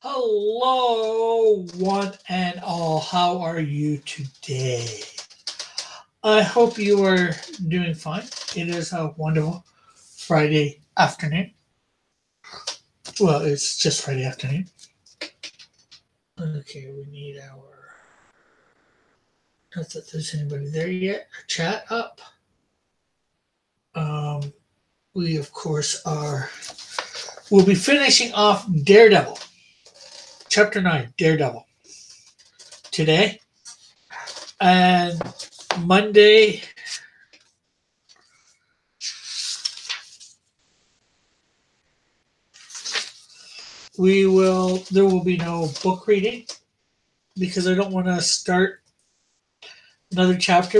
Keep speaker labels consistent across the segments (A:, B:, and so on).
A: Hello, one and all. How are you today? I hope you are doing fine. It is a wonderful Friday afternoon. Well, it's just Friday afternoon. Okay, we need our. Not that there's anybody there yet. Our chat up. We, of course, are. We'll be finishing off Daredevil. Chapter 9, Daredevil. Today. And Monday, there will be no book reading because I don't want to start another chapter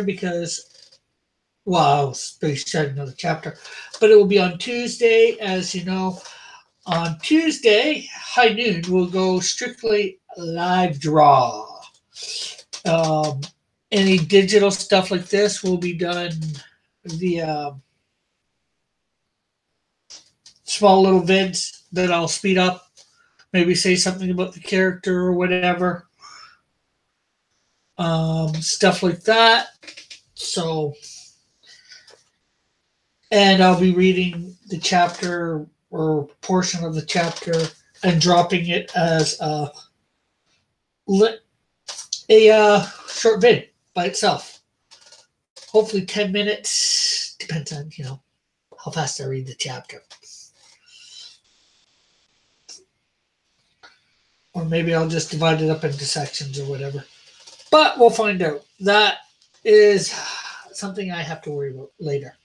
A: I'll start another chapter, but it will be on Tuesday. As you know, on Tuesday, high noon, we'll go strictly live draw. Any digital stuff like this will be done via small little vids that I'll speed up, maybe say something about the character or whatever. Stuff like that. So, and I'll be reading the chapter or portion of the chapter and dropping it as a short vid by itself. Hopefully 10 minutes. Depends on, how fast I read the chapter. Or maybe I'll just divide it up into sections or whatever. But we'll find out. That is something I have to worry about later.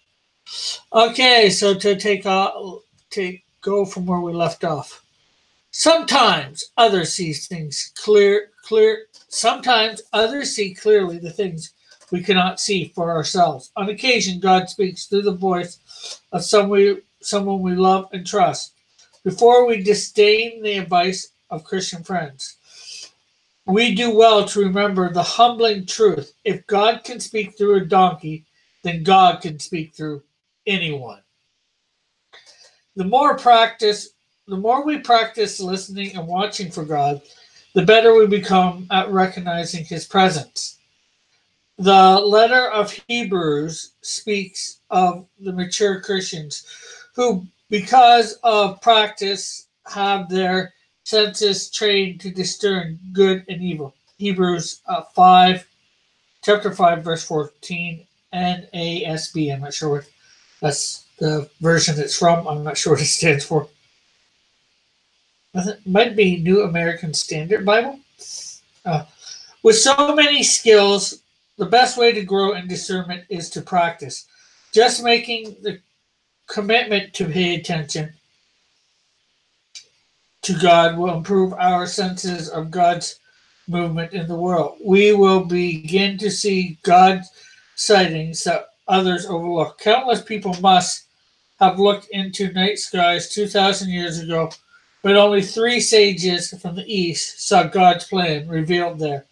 A: Okay, so to go from where we left off. Sometimes others see things clear. Sometimes others see clearly the things we cannot see for ourselves. On occasion, God speaks through the voice of someone we love and trust. Before we disdain the advice of Christian friends, we do well to remember the humbling truth. If God can speak through a donkey, then God can speak through anyone. The more we practice listening and watching for God, the better we become at recognizing His presence. The letter of Hebrews speaks of the mature Christians who, because of practice, have their senses trained to discern good and evil. Hebrews 5, chapter 5, verse 14, NASB. I'm not sure what that's the version it's from. I'm not sure what it stands for. It might be New American Standard Bible. With so many skills, the best way to grow in discernment is to practice. Just making the commitment to pay attention to God will improve our senses of God's movement in the world. We will begin to see God's sightings that others overlook. Countless people must have looked into night skies 2,000 years ago, but only 3 sages from the east saw God's plan revealed there.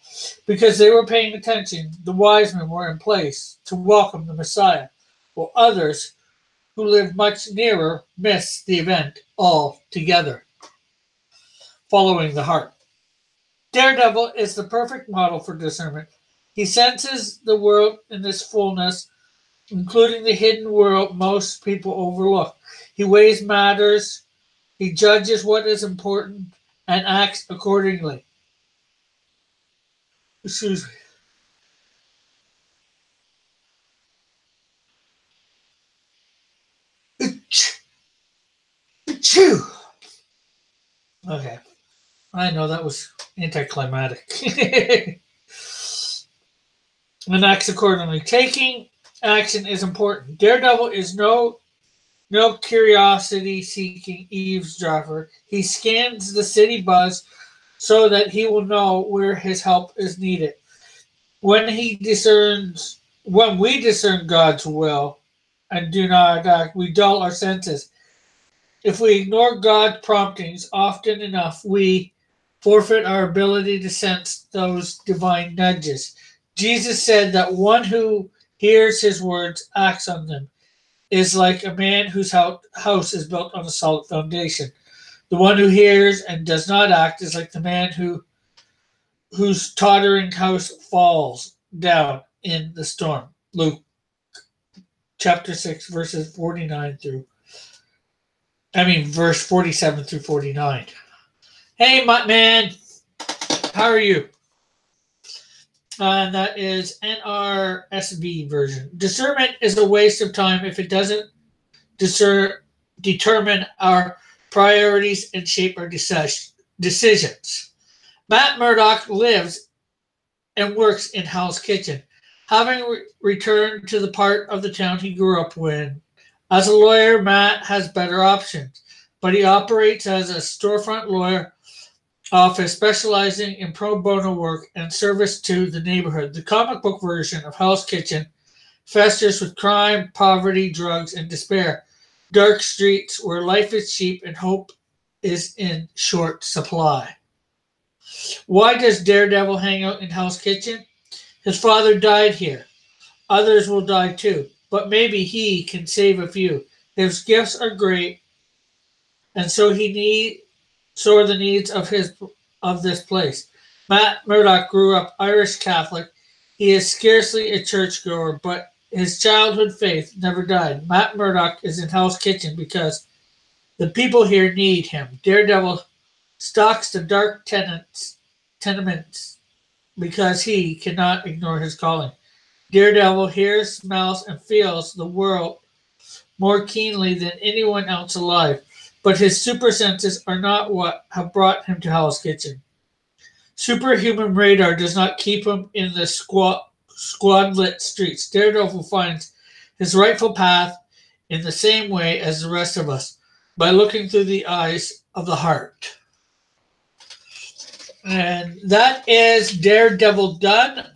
A: Because they were paying attention, the wise men were in place to welcome the Messiah, while others who lived much nearer missed the event altogether. Following the heart. Daredevil is the perfect model for discernment. He senses the world in its fullness, including the hidden world most people overlook. He weighs matters, he judges what is important, and acts accordingly. Excuse me. Achoo! Okay. I know that was anticlimactic. And acts accordingly. Taking action is important. Daredevil is no curiosity-seeking eavesdropper. He scans the city buzz so that he will know where his help is needed. When we discern God's will and do not act, we dull our senses. If we ignore God's promptings often enough, we forfeit our ability to sense those divine nudges. Jesus said that one who hears his words, acts on them, is like a man whose house is built on a solid foundation. The one who hears and does not act is like the man whose tottering house falls down in the storm. Luke chapter 6, verse 47 through 49. Hey, man, how are you? And that is NRSV version. Discernment is a waste of time if it doesn't determine our priorities and shape our decisions. Matt Murdock lives and works in Hell's Kitchen, having returned to the part of the town he grew up in. As a lawyer, Matt has better options, but he operates as a storefront lawyer office specializing in pro bono work and service to the neighborhood. The comic book version of Hell's Kitchen festers with crime, poverty, drugs, and despair. Dark streets where life is cheap and hope is in short supply. Why does Daredevil hang out in Hell's Kitchen? His father died here. Others will die too, but maybe he can save a few. His gifts are great, and so are the needs of this place. Matt Murdock grew up Irish Catholic. He is scarcely a churchgoer, but his childhood faith never died. Matt Murdock is in Hell's Kitchen because the people here need him. Daredevil stalks the dark tenements because he cannot ignore his calling. Daredevil hears, smells, and feels the world more keenly than anyone else alive, but his super senses are not what have brought him to Hell's Kitchen. Superhuman radar does not keep him in the squad-lit streets. Daredevil finds his rightful path in the same way as the rest of us, by looking through the eyes of the heart. And that is Daredevil done.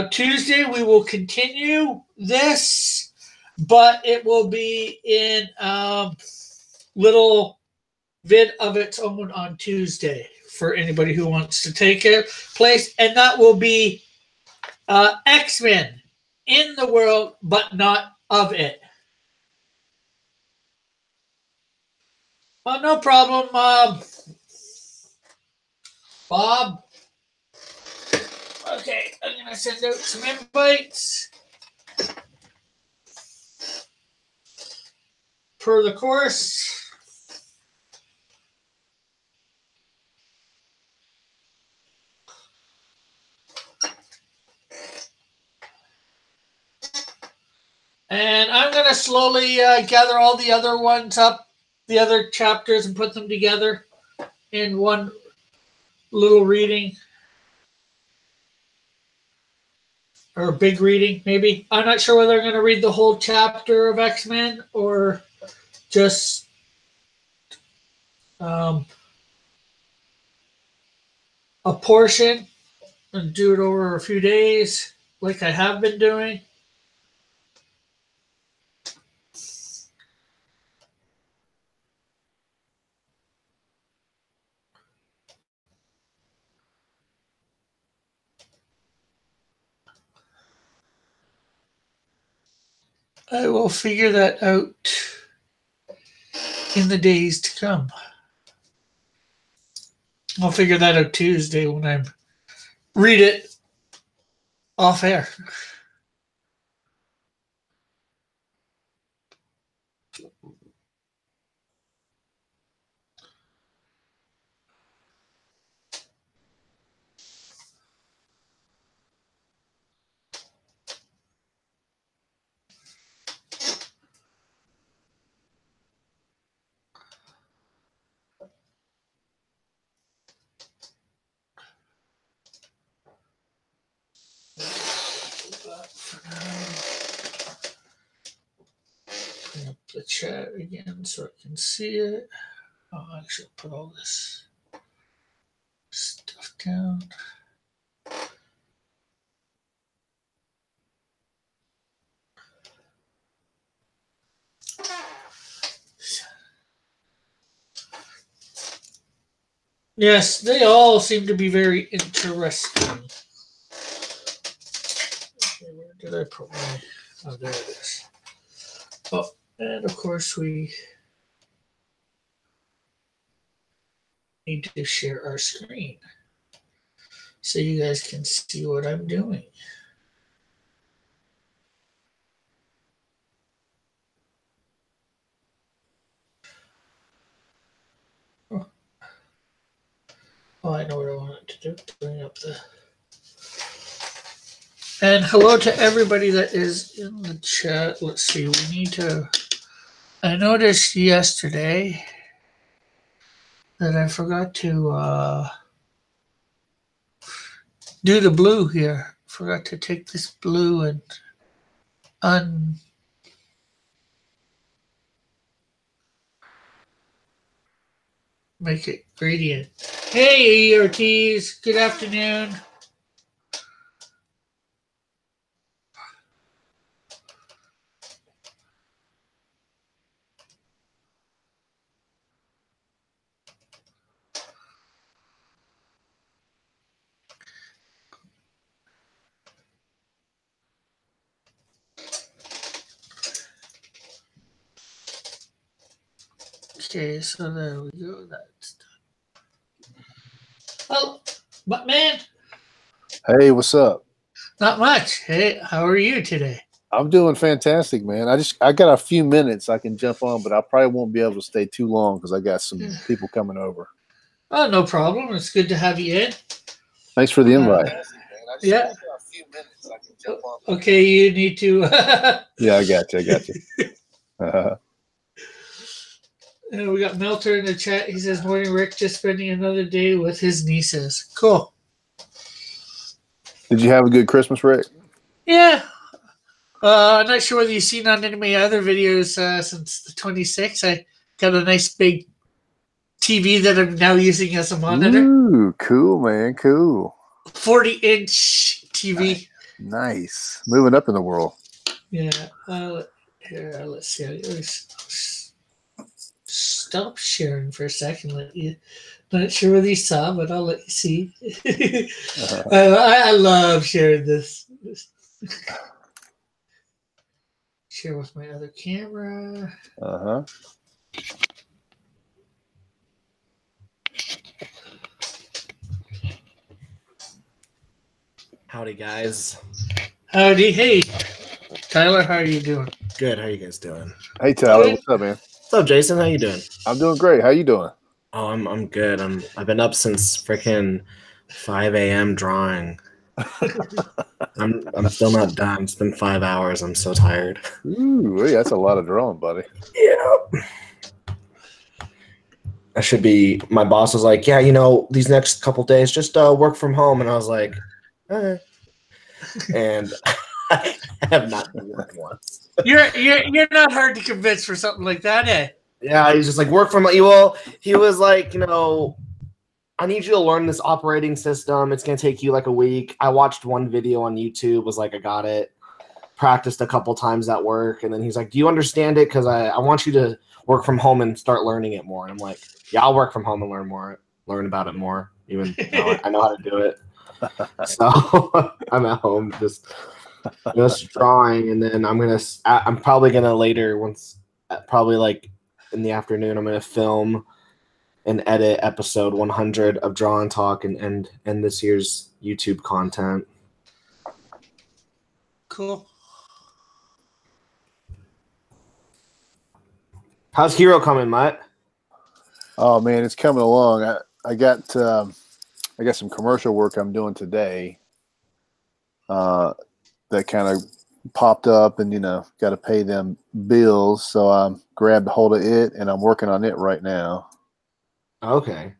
A: Tuesday we will continue this, but it will be in little vid of its own on Tuesday for anybody who wants to take it place, and that will be X-Men in the world but not of it. Well, no problem, Bob. Okay, I'm going to send out some invites per the course. And I'm going to slowly gather all the other ones up, the other chapters, and put them together in one little reading. Or a big reading, maybe. I'm not sure whether I'm going to read the whole chapter of X-Men or just a portion and do it over a few days like I have been doing. I will figure that out in the days to come. I'll figure that out Tuesday when I read it off air. Bring up the chat again so I can see it. I'll actually put all this stuff down. Yes, they all seem to be very interesting. Okay, where did I put my... Oh, there it is. Oh, and of course we need to share our screen so you guys can see what I'm doing. Oh, I know what I wanted to do. Bring up the. And hello to everybody that is in the chat. Let's see. We need to. I noticed yesterday that I forgot to do the blue here. Forgot to take this blue and make it gradient. Hey, ERTs. Good afternoon. Okay, so there we go. That's done. Oh, but man,
B: Hey, what's up?
A: not much. Hey, how are you today?
B: I'm doing fantastic, man. I got a few minutes I can jump on, but I probably won't be able to stay too long because I got some people coming over.
A: Oh, no problem. It's good to have you in.
B: Thanks for the invite.
A: Yeah. Okay, you need to.
B: Yeah, I got you.
A: We got Melter in the chat. He says, "Morning, Rick. Just spending another day with his nieces." Cool.
B: Did you have a good Christmas, Rick?
A: Yeah. I'm not sure whether you've seen on any of my other videos since the 26th. I got a nice big TV that I'm now using as a monitor.
B: Ooh, cool, man. Cool.
A: 40-inch TV.
B: Nice. Moving up in the world.
A: Yeah. Here, let's see. Stop sharing for a second. Not sure whether you saw, but I'll let you see. I love sharing this. Share with my other camera.
C: Howdy, guys.
A: Howdy. Hey, Tyler, how are you doing?
C: Good. How are you guys doing?
B: Hey, Tyler. What's up, man?
C: What's up, Jason? How you doing?
B: I'm doing great. How you doing?
C: Oh, I'm good. I've been up since freaking 5 a.m. drawing. I'm still not done. It's been 5 hours. I'm so tired.
B: Ooh, that's a lot of drawing, buddy.
C: Yeah. I should be. My boss was like, "Yeah, these next couple days, just work from home," and I was like, "Eh." And I have not done that once.
A: You're not hard to convince for something like that, eh?
C: Yeah, he's just like, work from. Well, he was like, I need you to learn this operating system. It's going to take you like a week. I watched one video on YouTube, was like, I got it. Practiced a couple times at work. And then he's like, do you understand it? Because I want you to work from home and start learning it more. And I'm like, yeah, I'll work from home and learn about it more, even though I know how to do it. So I'm at home just drawing. And then I'm probably going to later, probably like in the afternoon, I'm going to film and edit episode 100 of Draw and Talk and this year's YouTube content.
A: Cool.
C: How's Hero coming, Mutt?
B: Oh man, it's coming along. I got some commercial work I'm doing today. That kind of popped up, and got to pay them bills. So I grabbed hold of it, and I'm working on it right now.
C: Okay.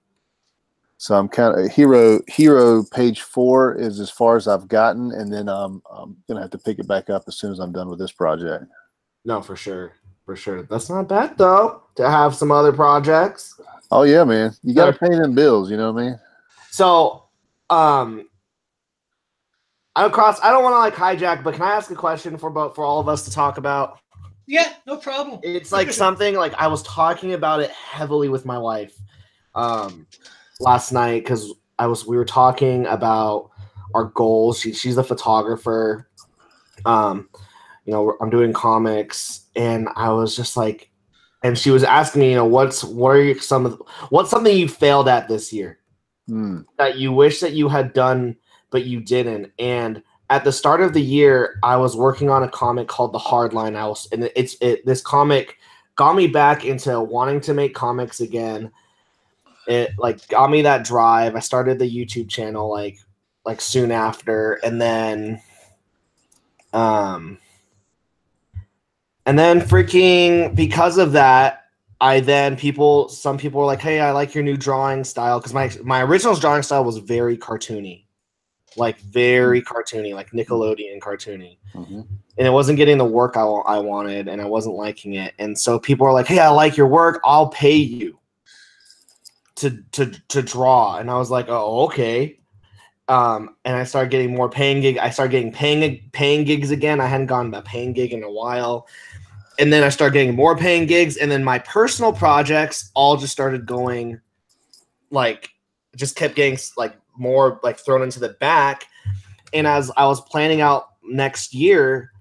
B: So I'm kind of hero page 4 is as far as I've gotten, and then I'm gonna have to pick it back up as soon as I'm done with this project.
C: No, for sure. That's not bad though, to have some other projects.
B: Oh yeah, man. You gotta pay them bills, you know what I mean?
C: So I don't want to like hijack, but can I ask a question for all of us to talk about?
A: Yeah, no problem.
C: It's like something like I was talking about it heavily with my wife last night because we were talking about our goals. She's a photographer. I'm doing comics, and I was just like, and she was asking me, what's something you failed at this year that you wish that you had done but you didn't. And at the start of the year, I was working on a comic called The Hardline House, and this comic got me back into wanting to make comics again. It like got me that drive. I started the YouTube channel like soon after, and then freaking because of that, some people were like, "Hey, I like your new drawing style," because my original drawing style was very cartoony, like Nickelodeon cartoony, and it wasn't getting the work I wanted, and I wasn't liking it. And so people were like, "Hey, I like your work. I'll pay you to draw." And I was like, "Oh, okay." And I started getting more paying gig. I started getting paying gigs again. I hadn't gotten a paying gig in a while. And then I started getting more paying gigs. And then my personal projects all just started going, just kept getting more thrown into the back. And as I was planning out next year,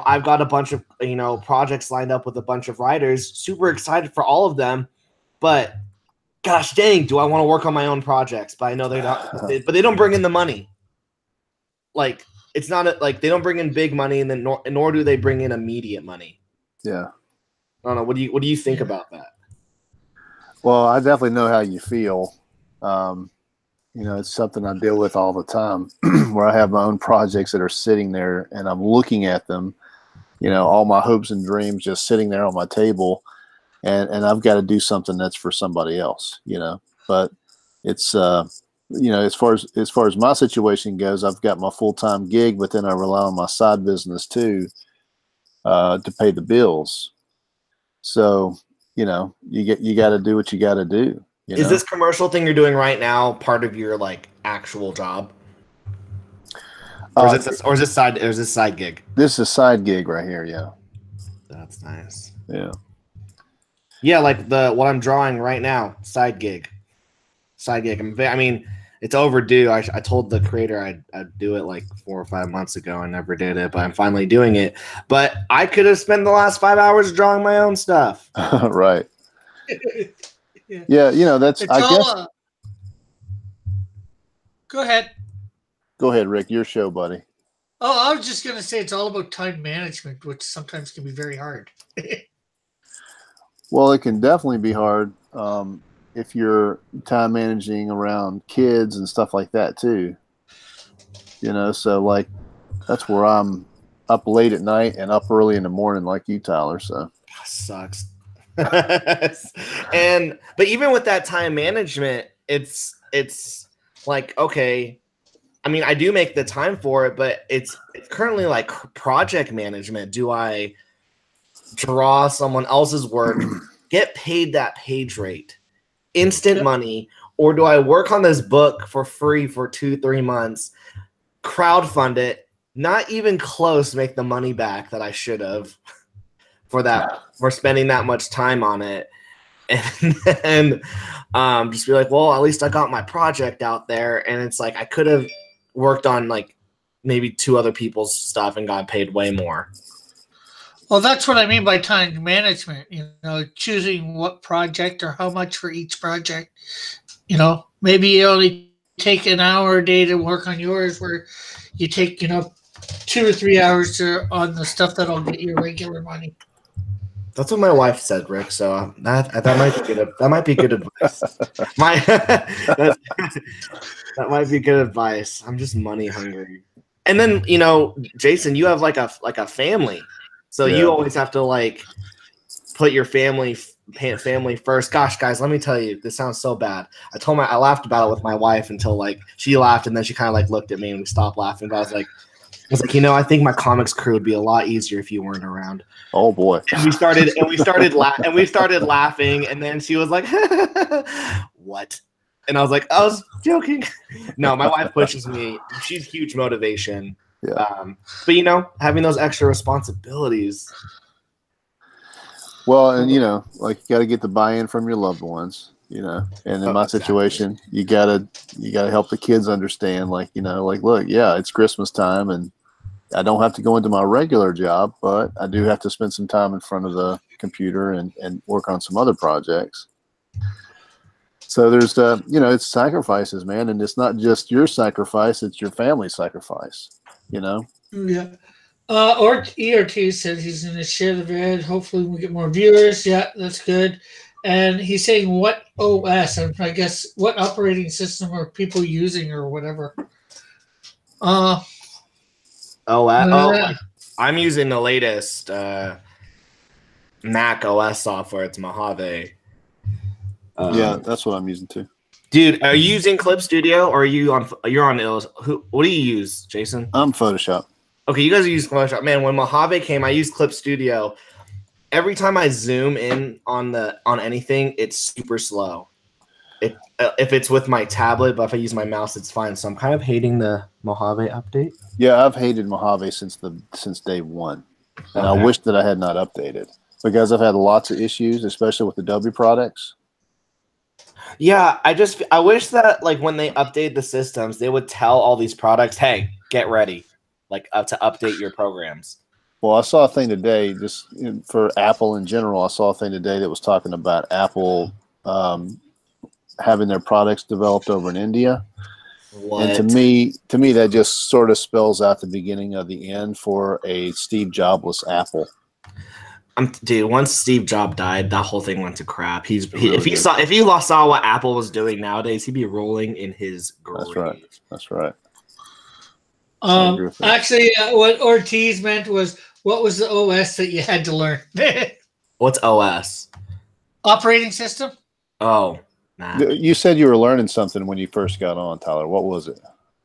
C: I've got a bunch of, projects lined up with a bunch of writers, super excited for all of them. But gosh dang, do I want to work on my own projects? But I know they don't. But they don't bring in the money. It's not they don't bring in big money, and then nor do they bring in immediate money.
B: Yeah.
C: I don't know. What do you think about that?
B: Well, I definitely know how you feel. It's something I deal with all the time, where I have my own projects that are sitting there, and I'm looking at them. All my hopes and dreams just sitting there on my table. And I've got to do something that's for somebody else, but it's, as far as my situation goes, I've got my full-time gig, but then I rely on my side business too, to pay the bills. So, you got to do what you got to do.
C: Is this commercial thing you're doing right now part of your actual job? Or is this side gig? This is
B: a side gig right here. Yeah.
C: That's nice.
B: Yeah.
C: Yeah, what I'm drawing right now, side gig. I mean, it's overdue. I told the creator I'd do it 4 or 5 months ago. I never did it, but I'm finally doing it. But I could have spent the last 5 hours drawing my own stuff.
B: Right. Yeah, that's. I guess.
A: Go ahead.
B: Go ahead, Rick. Your show, buddy.
A: Oh, I was just gonna say it's all about time management, which sometimes can be very hard.
B: Well, it can definitely be hard if you're time managing around kids and stuff like that too. So that's where I'm up late at night and up early in the morning, like you, Tyler. So
C: sucks. But even with that time management, it's okay. I mean, I do make the time for it, but it's currently project management. Do I draw someone else's work, get paid that page rate, instant money, or do I work on this book for free for 2-3 months, crowdfund it, not even close, make the money back that I should have for spending that much time on it, and then just be well, at least I got my project out there. And it's I could have worked on maybe 2 other people's stuff and got paid way more.
A: Well, that's what I mean by time management, choosing what project or how much for each project. Maybe you only take an hour a day to work on yours, where you take, 2 or 3 hours on the stuff that'll get you regular money.
C: That's what my wife said, Rick. So that might be good. That might be good advice. That might be good advice. I'm just money hungry. And then, Jason, you have a family. So you always have to put your family first. Gosh, guys, let me tell you, this sounds so bad. I laughed about it with my wife until she laughed, and then she kind of looked at me and we stopped laughing. But I was like, I think my comics crew would be a lot easier if you weren't around.
B: Oh boy.
C: And we started laughing, and then she was like, "What?" And I was like, "I was joking." No, my wife pushes me. She's huge motivation.
B: Yeah.
C: But having those extra responsibilities.
B: Well, and you got to get the buy-in from your loved ones, and in my situation, you gotta help the kids understand, look, yeah, it's Christmas time, and I don't have to go into my regular job, but I do have to spend some time in front of the computer and work on some other projects. So there's it's sacrifices, man, and it's not just your sacrifice; it's your family's sacrifice.
A: Yeah. ERT said he's going to share the vid. Hopefully, we get more viewers. Yeah, that's good. And he's saying what OS, and I guess what operating system are people using or whatever.
C: I'm using the latest Mac OS software. It's Mojave.
B: Yeah, that's what I'm using too.
C: Dude, are you using Clip Studio or you're on what do you use, Jason?
B: I'm Photoshop.
C: Okay, you guys are using Photoshop. Man, when Mojave came, I used Clip Studio. Every time I zoom in on anything, it's super slow. If it's with my tablet, but if I use my mouse, it's fine. So I'm kind of hating the Mojave update.
B: Yeah, I've hated Mojave since day one, and I wish that I had not updated because I've had lots of issues, especially with Adobe products.
C: Yeah, I wish that like when they update the systems, they would tell all these products, "Hey, get ready, to update your programs."
B: Well, I saw a thing today, just for Apple in general. I saw a thing today that was talking about Apple having their products developed over in India.
C: What?
B: And to me, that just sort of spells out the beginning of the end for a Steve Jobless Apple.
C: Dude, once Steve Jobs died, that whole thing went to crap. If you saw what Apple was doing nowadays, he'd be rolling in his grave.
B: That's right.
A: Actually, what Ortiz meant was, what was the OS that you had to learn?
C: What's OS?
A: Operating system.
C: Oh, nah.
B: You said you were learning something when you first got on, Tyler. What was it?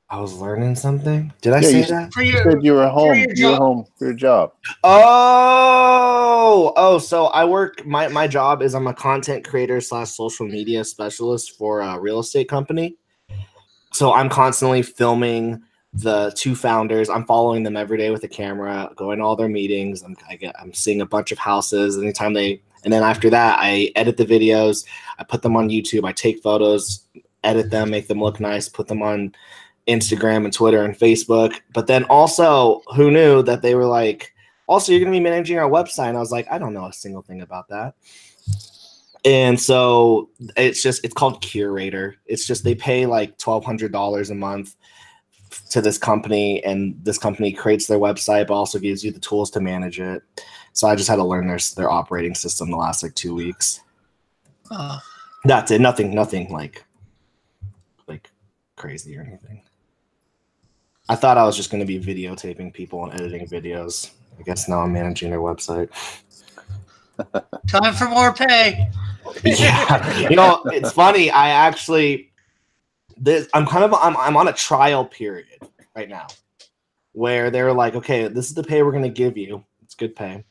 C: I was learning something. Did I say that?
B: You said you were home. You were home for your job.
C: Oh, so I work. My job is I'm a content creator / social media specialist for a real estate company. So I'm constantly filming the two founders. I'm following them every day with a camera, going to all their meetings. I'm seeing a bunch of houses anytime and then after that, I edit the videos. I put them on YouTube. I take photos, edit them, make them look nice, put them on Instagram and Twitter and Facebook. But then also, who knew that they were like, also, you're going to be managing our website. And I was like, I don't know a single thing about that. And so it's called Curator. It's just they pay like $1,200 a month to this company, and this company creates their website, but also gives you the tools to manage it. So I just had to learn their operating system the last 2 weeks. That's it. Nothing like crazy or anything. I thought I was just going to be videotaping people and editing videos. I guess now I'm managing their website.
A: Time for more pay.
C: Yeah, it's funny. I'm on a trial period right now, where they're like, okay, this is the pay we're going to give you. It's good pay.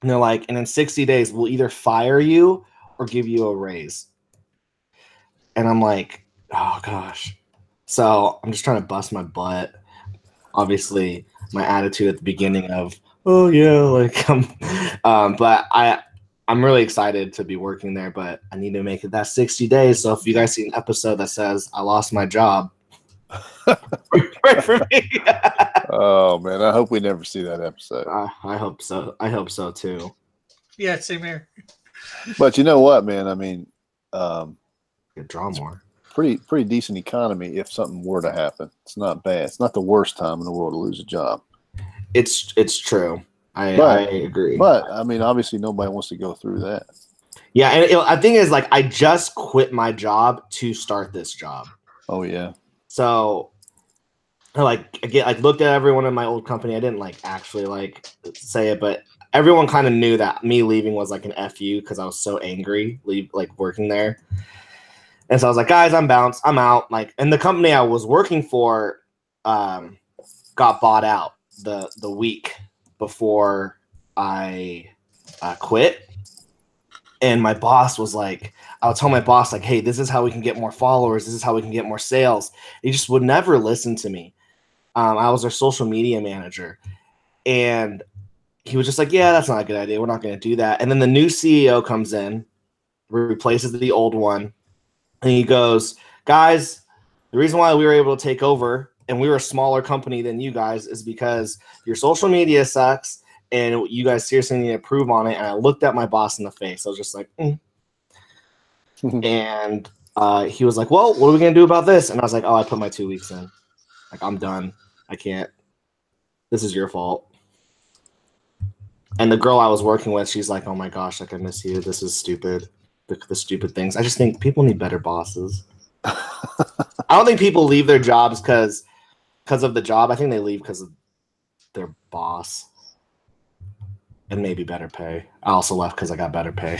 C: And they're like, and in 60 days, we'll either fire you or give you a raise. And I'm like, oh gosh. So I'm just trying to bust my butt. Obviously, my attitude at the beginning of, oh yeah, but I'm really excited to be working there, but I need to make it that 60 days. So if you guys see an episode that says I lost my job, pray for me.
B: Oh man, I hope we never see that episode.
C: I hope so. I hope so too.
A: Yeah, same here.
B: But you know what, man? I mean,
C: draw more.
B: Pretty decent economy if something were to happen. It's not bad. It's not the worst time in the world to lose a job.
C: It's true. I agree.
B: But I mean, obviously, nobody wants to go through that.
C: Yeah, and I think is I just quit my job to start this job.
B: Oh yeah.
C: So, I looked at everyone in my old company. I didn't actually say it, but everyone kind of knew that me leaving was an FU because I was so angry working there. And so I was like, guys, I'm bounced. I'm out. And the company I was working for got bought out the week before I quit. And my boss was like, I would tell my boss, hey, this is how we can get more followers. This is how we can get more sales. He just would never listen to me. I was their social media manager. And he was just like, yeah, that's not a good idea. We're not going to do that. And then the new CEO comes in, replaces the old one. And he goes, guys, the reason why we were able to take over and we were a smaller company than you guys is because your social media sucks and you guys seriously need to improve on it. And I looked at my boss in the face. I was just like, and he was like, well, what are we going to do about this? And I was like, oh, I put my 2 weeks in. Like, I'm done. I can't. This is your fault. And the girl I was working with, she's like, oh my gosh, like, I miss you. This is stupid. The stupid things. I just think people need better bosses. I don't think people leave their jobs because of the job. I think they leave because of their boss and maybe better pay. I also left because I got better pay.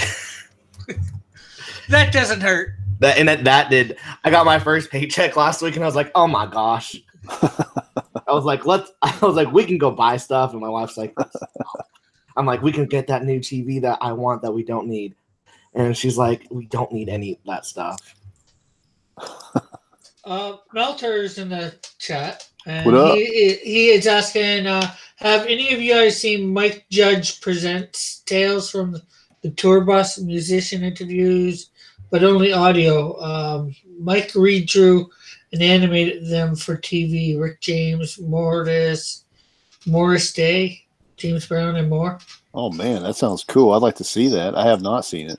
A: That doesn't hurt.
C: That did. I got my first paycheck last week, and I was like, oh my gosh. I was like, we can go buy stuff, and my wife's like, I'm like, we can get that new TV that I want that we don't need, and she's like, we don't need any of that stuff.
A: Melter's in the chat, and
B: What up?
A: he is asking, have any of you guys seen Mike Judge presents Tales from the Tour Bus musician interviews, but only audio? Mike redrew and animated them for TV. Rick James, Morris Day, James Brown, and more.
B: Oh man, that sounds cool. I'd like to see that. I have not seen it.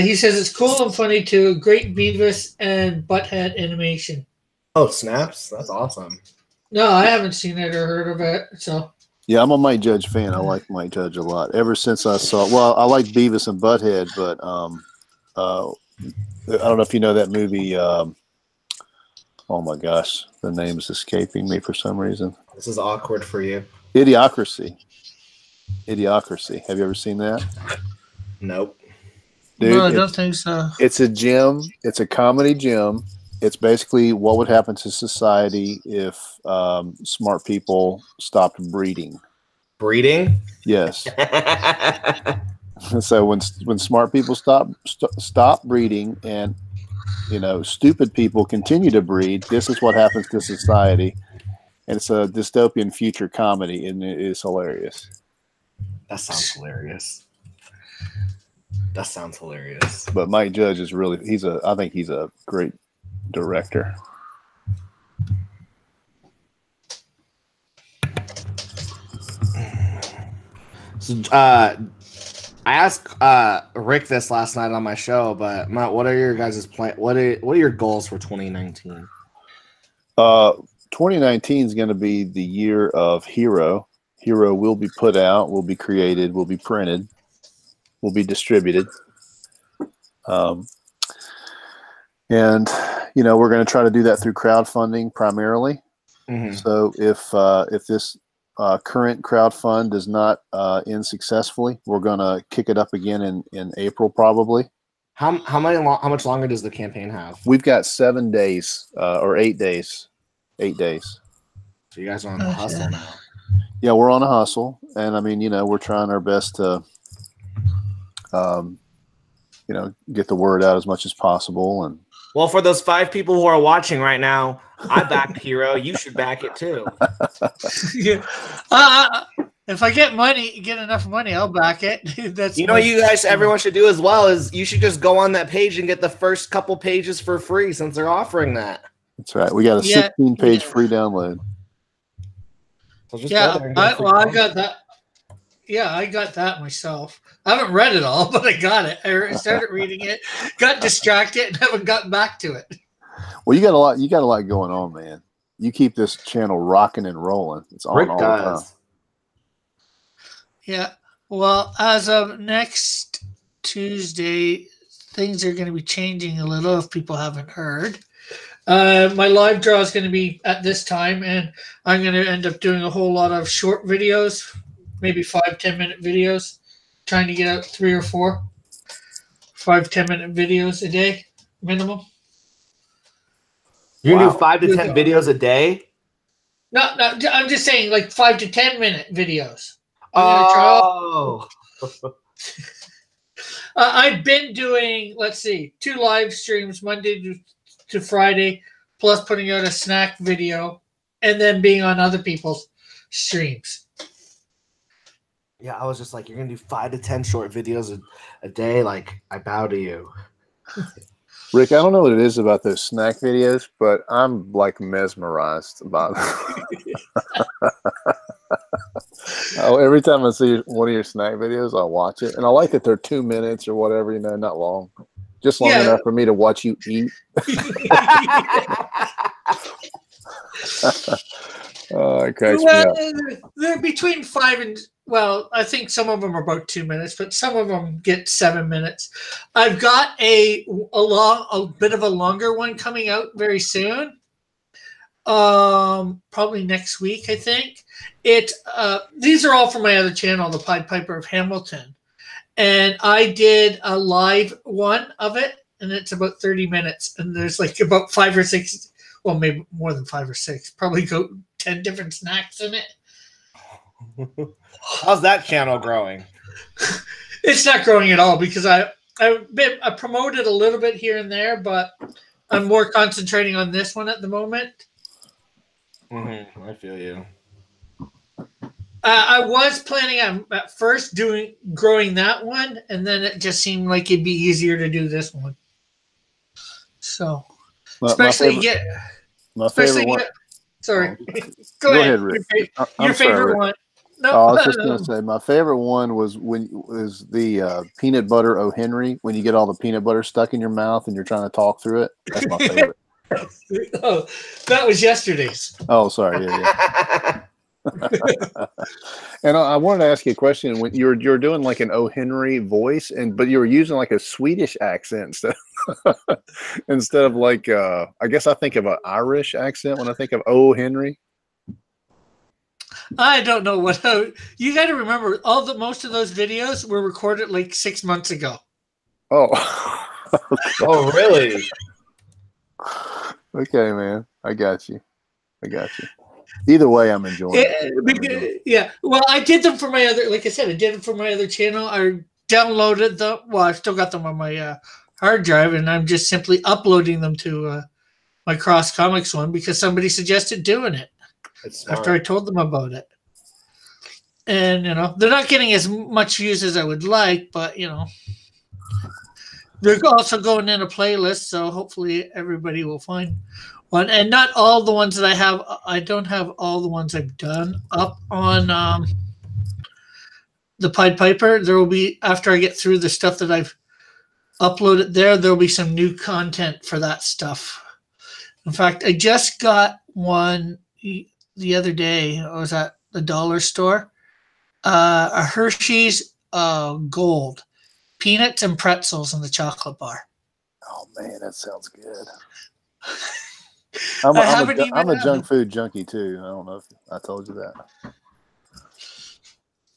A: He says it's cool and funny too. Great Beavis and Butthead animation.
C: Oh, snaps! That's awesome.
A: No, I haven't seen it or heard of it. So
B: Yeah, I'm a Mike Judge fan. I like Mike Judge a lot. Ever since I saw, well, I like Beavis and Butthead, but I don't know if you know that movie. Oh my gosh, the name's escaping me for some reason.
C: This is awkward for you.
B: Idiocracy. Have you ever seen that?
C: Nope.
B: Dude,
A: no, I don't think so.
B: It's a gym. It's a comedy gym. It's basically what would happen to society if smart people stopped breeding.
C: Breeding?
B: Yes. So when smart people stop breeding, and stupid people continue to breed, this is what happens to society. And it's a dystopian future comedy, and it is hilarious.
C: That sounds hilarious.
B: But Mike Judge is really I think he's a great director.
C: So, I asked Rick this last night on my show, but Matt, what are your guys' plan? What are your goals for 2019?
B: 2019 is going to be the year of Hero. Hero will be put out, will be created, will be printed, will be distributed. And we're going to try to do that through crowdfunding primarily. Mm-hmm. So if this current crowdfund does not end successfully, we're going to kick it up again in April probably.
C: How much longer does the campaign have?
B: We've got 7 days or 8 days. 8 days.
C: So you guys are on the hustle now.
B: Yeah, we're on a hustle, and I mean, we're trying our best to, get the word out as much as possible. And
C: well, for those 5 people who are watching right now, I backed Hero. You should back it too.
A: Yeah. If I get enough money, I'll back it. That's
C: you guys, everyone should do as well is you should just go on that page and get the first couple pages for free since they're offering that.
B: That's right. We got a 16-page free download.
C: So just
A: I got that. Yeah, I got that myself. I haven't read it all, but I got it. I started reading it, got distracted, and haven't gotten back to it.
B: Well, you got a lot. You got a lot going on, man. You keep this channel rocking and rolling. It's on all the time.
A: Yeah. Well, as of next Tuesday, things are going to be changing a little. If people haven't heard. My live draw is going to be at this time, and I'm going to end up doing a whole lot of short videos, maybe 5-10 minute videos, trying to get out 3 or 4 5-10 minute videos a day minimum.
C: You can do 5 to 10 videos a day?
A: No, I'm just saying like 5 to 10 minute videos. I've been doing, let's see, 2 live streams Monday to Friday, plus putting out a snack video, and then being on other people's streams.
C: Yeah, I was just like, you're gonna do 5 to 10 short videos a day. Like, I bow to you.
B: Rick, I don't know what it is about those snack videos, but I'm like mesmerized by them. Oh, every time I see one of your snack videos, I'll watch it. And I like that they're 2 minutes or whatever, you know, not long. Just long enough for me to watch you eat. Oh, it cracks me up.
A: They're between 5 and, well, I think some of them are about 2 minutes, but some of them get 7 minutes. I've got a bit of a longer one coming out very soon. Probably next week, I think. These are all from my other channel, the Pied Piper of Hamilton. And I did a live one of it, and it's about 30 minutes. And there's like about 5 or 6, well, maybe more than 5 or 6, probably go 10 different snacks in it.
C: How's that channel growing?
A: It's not growing at all because I promoted a little bit here and there, but I'm more concentrating on this one at the moment.
C: I feel you.
A: I was planning on at first growing that one, and then it just seemed like it'd be easier to do this one. So,
B: My favorite one.
A: Sorry, go ahead, Rick. Your favorite one. No,
B: I was just gonna say my favorite one was the peanut butter O. Henry, when you get all the peanut butter stuck in your mouth and you're trying to talk through it. That's my favorite.
A: Oh, that was yesterday's.
B: Oh, sorry. Yeah. And I wanted to ask you a question. When you're doing like an O. Henry voice, but you were using like a Swedish accent instead of like I guess I think of an Irish accent when I think of O. Henry.
A: I don't know what you got to remember. Most of those videos were recorded like 6 months ago.
B: Oh,
C: oh, really?
B: Okay, man. I got you. Either way, I'm enjoying it.
A: Yeah. Well, I did them for my other, like I said, I did them for my other channel. I downloaded them. Well, I still got them on my hard drive, and I'm just simply uploading them to my Cross Comics one because somebody suggested doing it after I told them about it. And, they're not getting as much views as I would like, but, they're also going in a playlist, so hopefully everybody will find one. And not all the ones that I have. I don't have all the ones I've done up on the Pied Piper. There will be, after I get through the stuff that I've uploaded there'll be some new content for that stuff. In fact, I just got one the other day. I was at the dollar store. A Hershey's Gold. Peanuts and pretzels in the chocolate bar.
B: Oh man, that sounds good. I'm a junk food junkie too. I don't know if I told you that.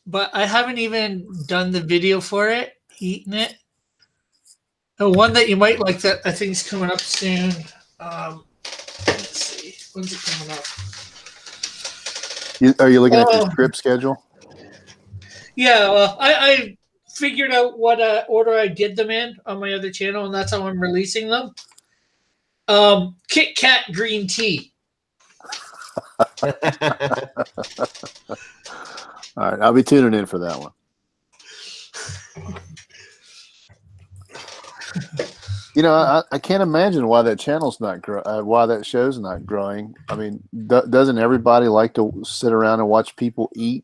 A: But I haven't even done the video for it, eating it. The one that you might like that I think is coming up soon. Let's see. When's it coming up?
B: Are you looking at your script schedule?
A: Yeah, well, I figured out what order I did them in on my other channel, and that's how I'm releasing them. Kit Kat green tea.
B: All right, I'll be tuning in for that one. I can't imagine why that channel's not why that show's not growing. I mean, doesn't everybody like to sit around and watch people eat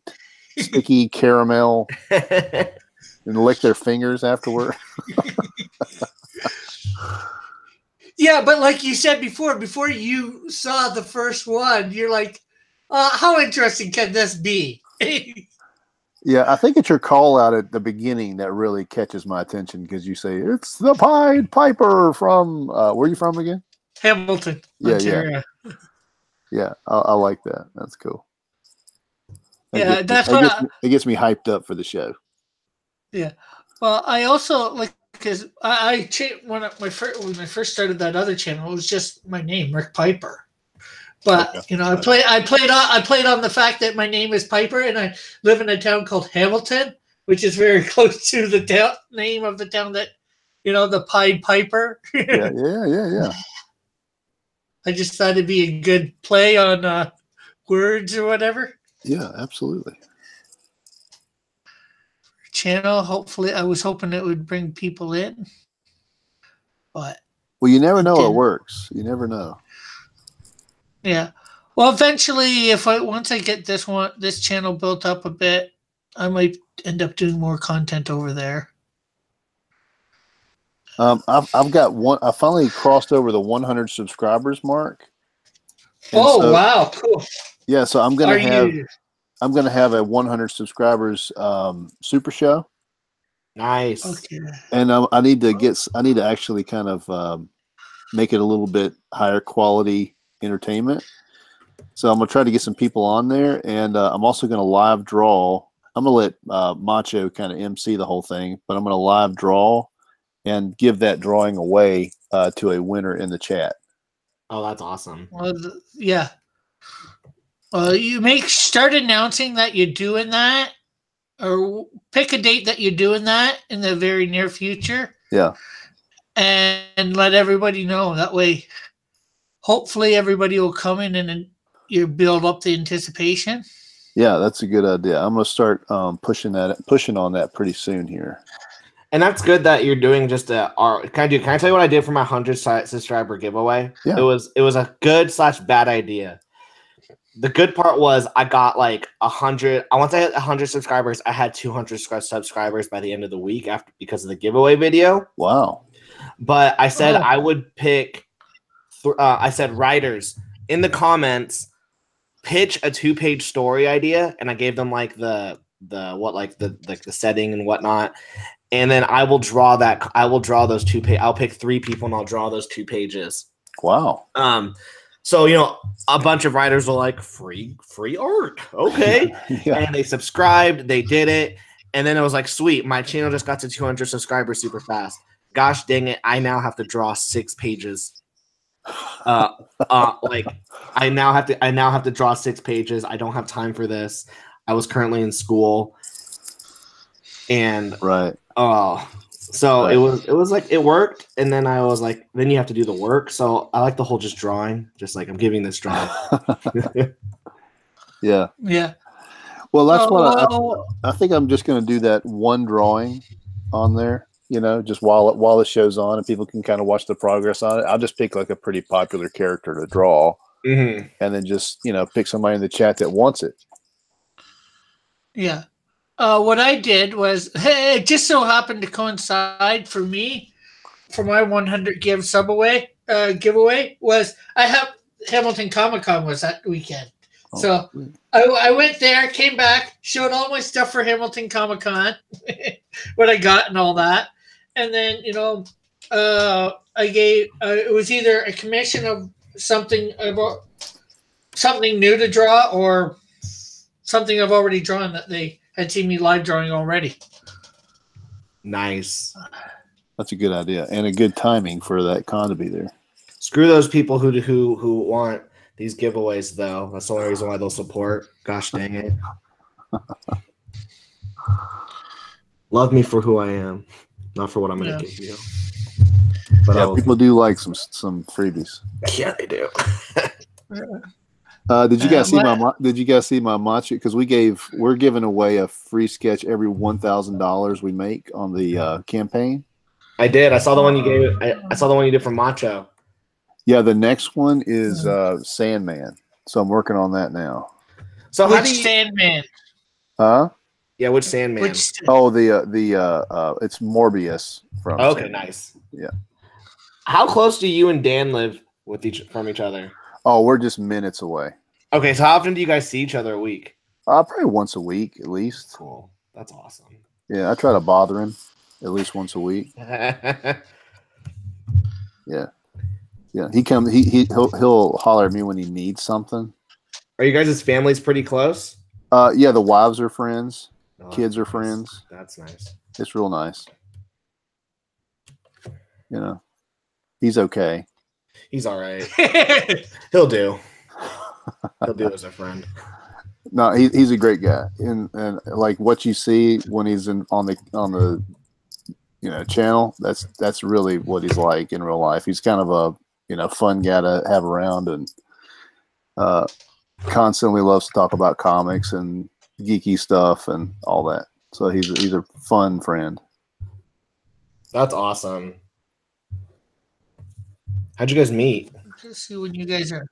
B: sticky caramel and lick their fingers afterward?
A: Yeah, but like you said before you saw the first one, you're like, how interesting can this be?
B: Yeah, I think it's your call out at the beginning that really catches my attention because you say, it's the Pied Piper from, where are you from again?
A: Hamilton, Ontario.
B: Yeah, I like that. That's cool.
A: It
B: gets me hyped up for the show. Yeah.
A: Well, I also like, because I changed when I first started that other channel, it was just my name, Rick Piper. But okay. I played on the fact that my name is Piper, and I live in a town called Hamilton, which is very close to the name of the town that, the Pied Piper.
B: Yeah.
A: I just thought it'd be a good play on words or whatever.
B: Yeah, absolutely.
A: Channel. Hopefully, I was hoping it would bring people in, but
B: Well, you never know
A: Okay.
B: it works. You never know.
A: Yeah. Well, eventually, once I get this channel built up a bit, I might end up doing more content over there.
B: I've got one. I finally crossed over the 100 subscribers mark. And
A: Oh,
B: so,
A: wow, cool.
B: yeah, so I'm
A: Are
B: gonna have a 100 subscribers super show,
C: Nice.
A: okay?
B: and I need to actually kind of make it a little bit higher quality entertainment. So I'm gonna try to get some people on there, and I'm also gonna live draw. I'm gonna let Macho kind of MC the whole thing, but I'm gonna live draw and give that drawing away to a winner in the chat.
C: Oh, that's awesome.
A: Well, yeah. You start announcing that you're doing that, or pick a date that you're doing that in the very near future.
B: Yeah.
A: And let everybody know. That way, hopefully, everybody will come in and you build up the anticipation.
B: Yeah, that's a good idea. I'm gonna start pushing on that pretty soon here.
C: And that's good that you're doing just can I tell you what I did for my 100 subscriber giveaway?
B: Yeah.
C: It was a good / bad idea. The good part was I got like 100. Once I hit 100 subscribers, I had 200 subscribers by the end of the week because of the giveaway video.
B: Wow.
C: But I said I would pick. I said, writers in the comments, pitch a 2-page story idea, and I gave them like the setting and whatnot. And then I will draw that. I will draw those 2 pages. I'll pick 3 people and I'll draw those 2 pages.
B: Wow.
C: So a bunch of writers were like, free art, okay.
B: Yeah.
C: And they subscribed. They did it, and then it was like, sweet. My channel just got to 200 subscribers super fast. Gosh dang it! I now have to draw 6 pages. Like I now have to draw 6 pages. I don't have time for this. I was currently in school, and
B: right.
C: So it was like it worked, and then I was like, then you have to do the work. So I like the whole just drawing, just like I'm giving this drawing.
B: Yeah.
A: Yeah.
B: Well, that's what I think. I'm just going to do that one drawing on there. Just while the show's on, and people can kind of watch the progress on it. I'll just pick like a pretty popular character to draw, and then just pick somebody in the chat that wants it.
A: Yeah. What I did was, it just so happened to coincide for me, for my 100 giveaway was I have Hamilton Comic-Con was that weekend.
B: Oh,
A: so I went there, came back, showed all my stuff for Hamilton Comic-Con, what I got and all that. And then, I gave, it was either a commission of something new to draw or something I've already drawn that they had seen me live drawing already.
C: Nice.
B: That's a good idea and a good timing for that con to be there.
C: Screw those people who want these giveaways, though. That's the only reason why they'll support. Gosh dang it. Love me for who I am, not for what I'm going to give you. But
B: yeah, people do like some freebies.
C: Yeah, they do.
B: Did you guys see my macho? Because we're giving away a free sketch every $1,000 we make on the campaign.
C: I did. I saw the one you gave. I saw the one you did for Macho.
B: Yeah, the next one is Sandman. So I'm working on that now.
C: So
A: which Sandman?
B: Huh?
C: Yeah, which Sandman?
B: Oh, it's Morbius from.
C: Okay,
B: Sandman.
C: nice.
B: Yeah.
C: How close do you and Dan live from each other?
B: Oh, we're just minutes away.
C: Okay, so how often do you guys see each other a week?
B: Probably once a week at least.
C: Cool. That's awesome.
B: Yeah, I try to bother him at least once a week. Yeah. Yeah. He'll holler at me when he needs something.
C: Are you guys' families pretty close?
B: Yeah, the wives are friends.
C: Oh,
B: Kids are friends.
C: That's nice.
B: It's real nice. He's okay.
C: He's all right. He'll do. He'll do as a friend.
B: No, he's a great guy, and like what you see when he's on the channel, that's really what he's like in real life. He's kind of a fun guy to have around, and constantly loves to talk about comics and geeky stuff and all that. So he's a fun friend.
C: That's awesome. How'd you guys meet?
A: Let's see when you guys are.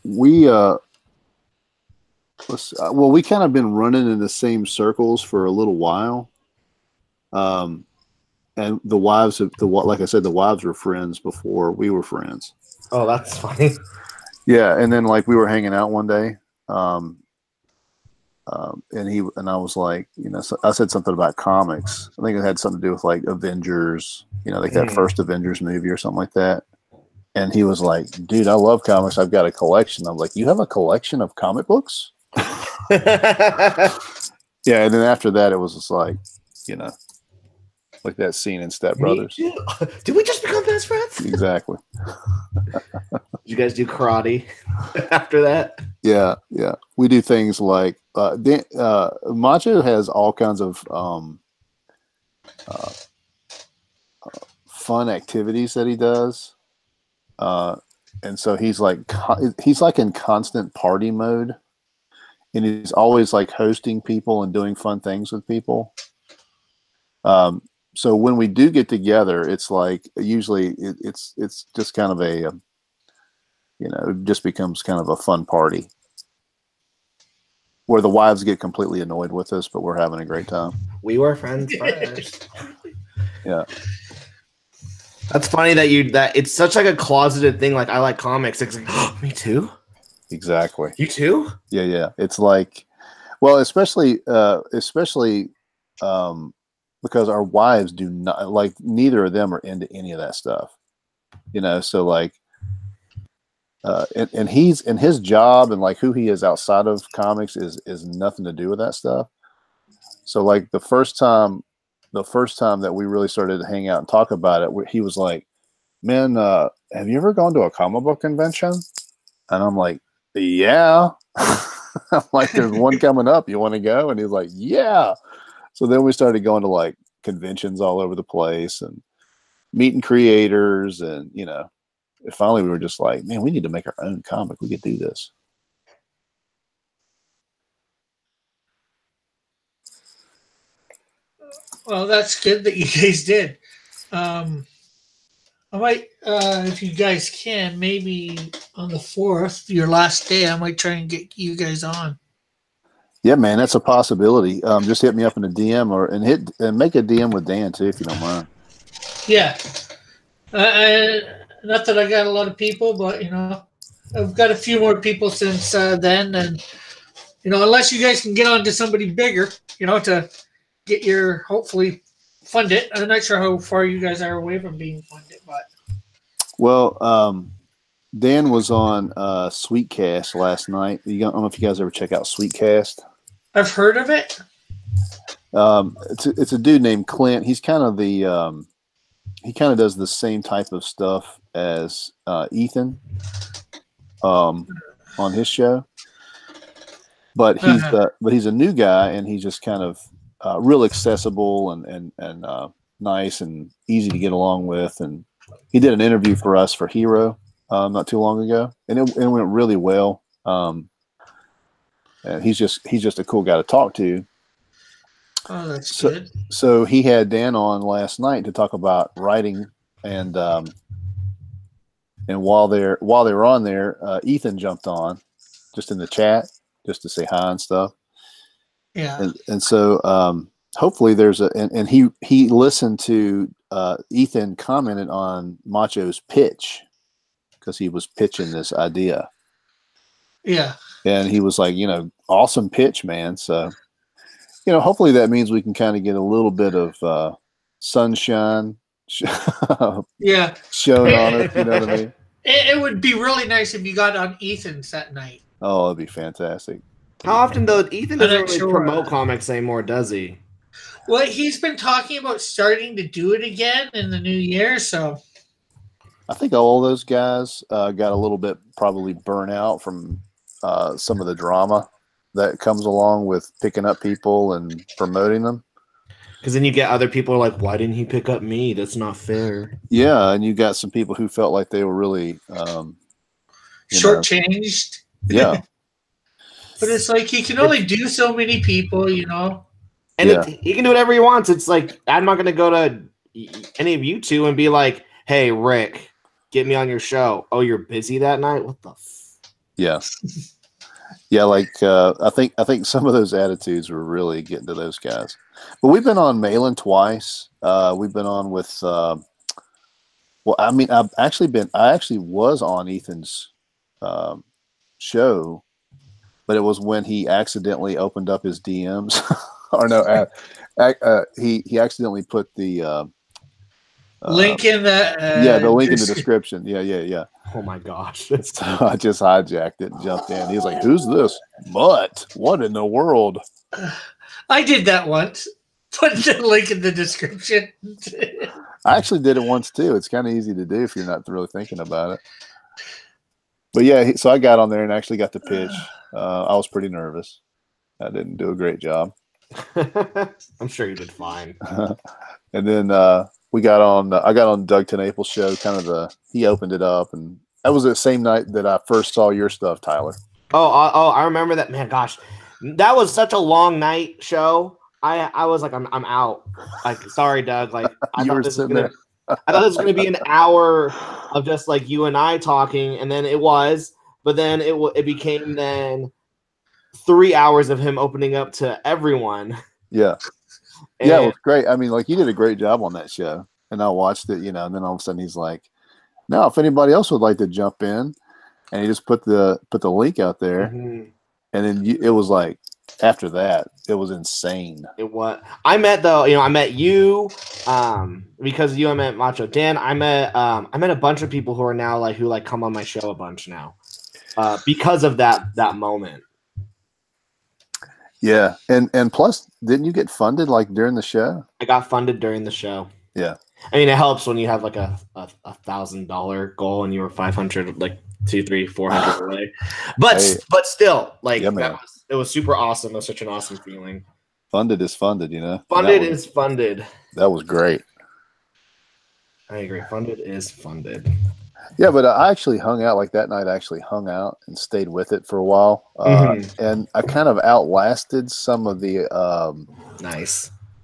B: We we kind of been running in the same circles for a little while. And the wives of like I said, the wives were friends before we were friends.
C: Oh, that's funny.
B: Yeah, and then like we were hanging out one day, and I was like, so I said something about comics. I think it had something to do with like Avengers, like that first Avengers movie or something like that. And he was like, "Dude, I love comics. I've got a collection." I'm like, "You have a collection of comic books?" Yeah, and then after that, it was just like, like that scene in Step Brothers.
C: Did we just become best friends?
B: Exactly.
C: Did you guys do karate after that?
B: Yeah. We do things like Macho has all kinds of fun activities that he does, and so he's like in constant party mode, and he's always like hosting people and doing fun things with people. So when we do get together, it's like usually it's just kind of a it just becomes kind of a fun party where the wives get completely annoyed with us, but we're having a great time.
C: We were friends first.
B: Yeah.
C: That's funny that it's such like a closeted thing. Like I like comics. It's like, oh, me too.
B: Exactly.
C: You too?
B: Yeah. It's like, well, especially because our wives do not like, neither of them are into any of that stuff, so like, and he's in his job and like who he is outside of comics is nothing to do with that stuff. So like the first time that we really started to hang out and talk about it, he was like, "Man, have you ever gone to a comic book convention?" And I'm like, "Yeah." I'm like, "There's one coming up. You want to go?" And he's like, "Yeah." So then we started going to like conventions all over the place and meeting creators, and finally we were just like, "Man, we need to make our own comic. We could do this."
A: Well, that's good that you guys did. I might, if you guys can, maybe on the 4th, your last day, I might try and get you guys on.
B: Yeah, man, that's a possibility. Just hit me up in a DM and make a DM with Dan too, if you don't mind.
A: Yeah. Not that I got a lot of people, but I've got a few more people since then, and unless you guys can get on to somebody bigger, to get your hopefully fund it. I'm not sure how far you guys are away from being funded, but
B: Dan was on Sweetcast last night. I don't know if you guys ever check out Sweetcast.
A: I've heard of it.
B: It's a dude named Clint. He's kind of he kind of does the same type of stuff as Ethan on his show, but he's a new guy, and he's just kind of real accessible and nice and easy to get along with. And he did an interview for us for Hero not too long ago, and it went really well. And he's just a cool guy to talk to.
A: Oh, that's good.
B: So he had Dan on last night to talk about writing, and while they were on there, Ethan jumped on just in the chat just to say hi and stuff.
A: Yeah.
B: And so hopefully there's and he listened to Ethan commented on Macho's pitch because he was pitching this idea.
A: Yeah.
B: And he was like, awesome pitch, man. So, hopefully that means we can kind of get a little bit of sunshine
A: yeah,
B: shown on it. You know what I mean?
A: It would be really nice if you got on Ethan's that night.
B: Oh, it'd be fantastic.
C: How often, though? Ethan doesn't really promote comics anymore, does he?
A: Well, he's been talking about starting to do it again in the new year, so.
B: I think all those guys got a little bit probably burnt out from some of the drama that comes along with picking up people and promoting them.
C: Because then you get other people like, why didn't he pick up me? That's not fair.
B: Yeah, and you got some people who felt like they were really
A: shortchanged.
B: Yeah.
A: But it's like he can only do so many people,
C: And he can do whatever he wants. It's like, I'm not going to go to any of you two and be like, hey Rick, get me on your show. Oh, you're busy that night? What the
B: Yeah. Yeah, like I think some of those attitudes were really getting to those guys. But we've been on Malin twice. We've been on with well, I mean, I actually was on Ethan's show, but it was when he accidentally opened up his DMs, or no, he accidentally put the
A: link in the
B: the link in the description. Yeah.
C: Oh my gosh.
B: So I just hijacked it and jumped in. He was like, "Who's this? Mutt? What in the world?"
A: I did that once. Put the link in the description.
B: I actually did it once too. It's kind of easy to do if you're not really thinking about it. But yeah, so I got on there and actually got to pitch. I was pretty nervous. I didn't do a great job.
C: I'm sure you did fine.
B: And then we got on. I got on Doug TenNaples' show. He opened it up, and that was the same night that I first saw your stuff, Tyler.
C: Oh, I remember that. Man, gosh, that was such a long night show. I was like, I'm out. Like, sorry, Doug. Like, I thought this was gonna be an hour of just like you and I talking, and then it was. But then it became then 3 hours of him opening up to everyone.
B: Yeah. Yeah, it was great. I mean, like, you did a great job on that show, and I watched it, and then all of a sudden he's like, "Now, if anybody else would like to jump in," and he just put the link out there, and then it was like after that, it was insane.
C: It was. I met you, because you. I met Macho Dan. I met a bunch of people who are now who come on my show a bunch now, because of that moment.
B: Yeah, and plus, didn't you get funded during the show?
C: I got funded during the show.
B: Yeah,
C: I mean, it helps when you have like a $1,000 goal and you were 500, like 200, 300, 400 away. But still, it was super awesome. It was such an awesome feeling.
B: Funded is funded,
C: Funded is funded.
B: That was great.
C: I agree. Funded is funded.
B: Yeah, but I actually hung out that night. I actually hung out and stayed with it for a while, and I kind of outlasted some of the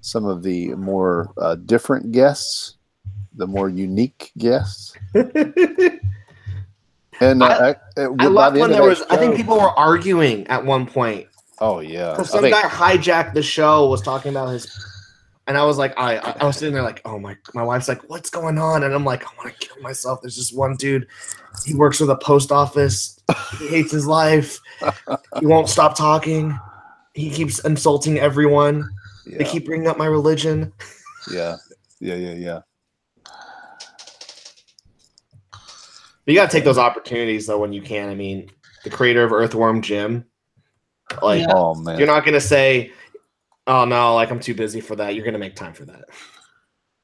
B: some of the more different guests, the more unique guests. And
C: I loved when there was. I think people were arguing at one point.
B: Oh yeah,
C: because some guy hijacked the show, was talking about his. And I was like, I was sitting there like, oh my wife's like, what's going on? And I'm like, I want to kill myself. There's this one dude, he works for the post office. He hates his life. He won't stop talking. He keeps insulting everyone. Yeah. They keep bringing up my religion.
B: Yeah.
C: But you got to take those opportunities though when you can. I mean, the creator of Earthworm Jim,
B: oh man,
C: you're not gonna say, oh no, I'm too busy for that. You're gonna make time for that.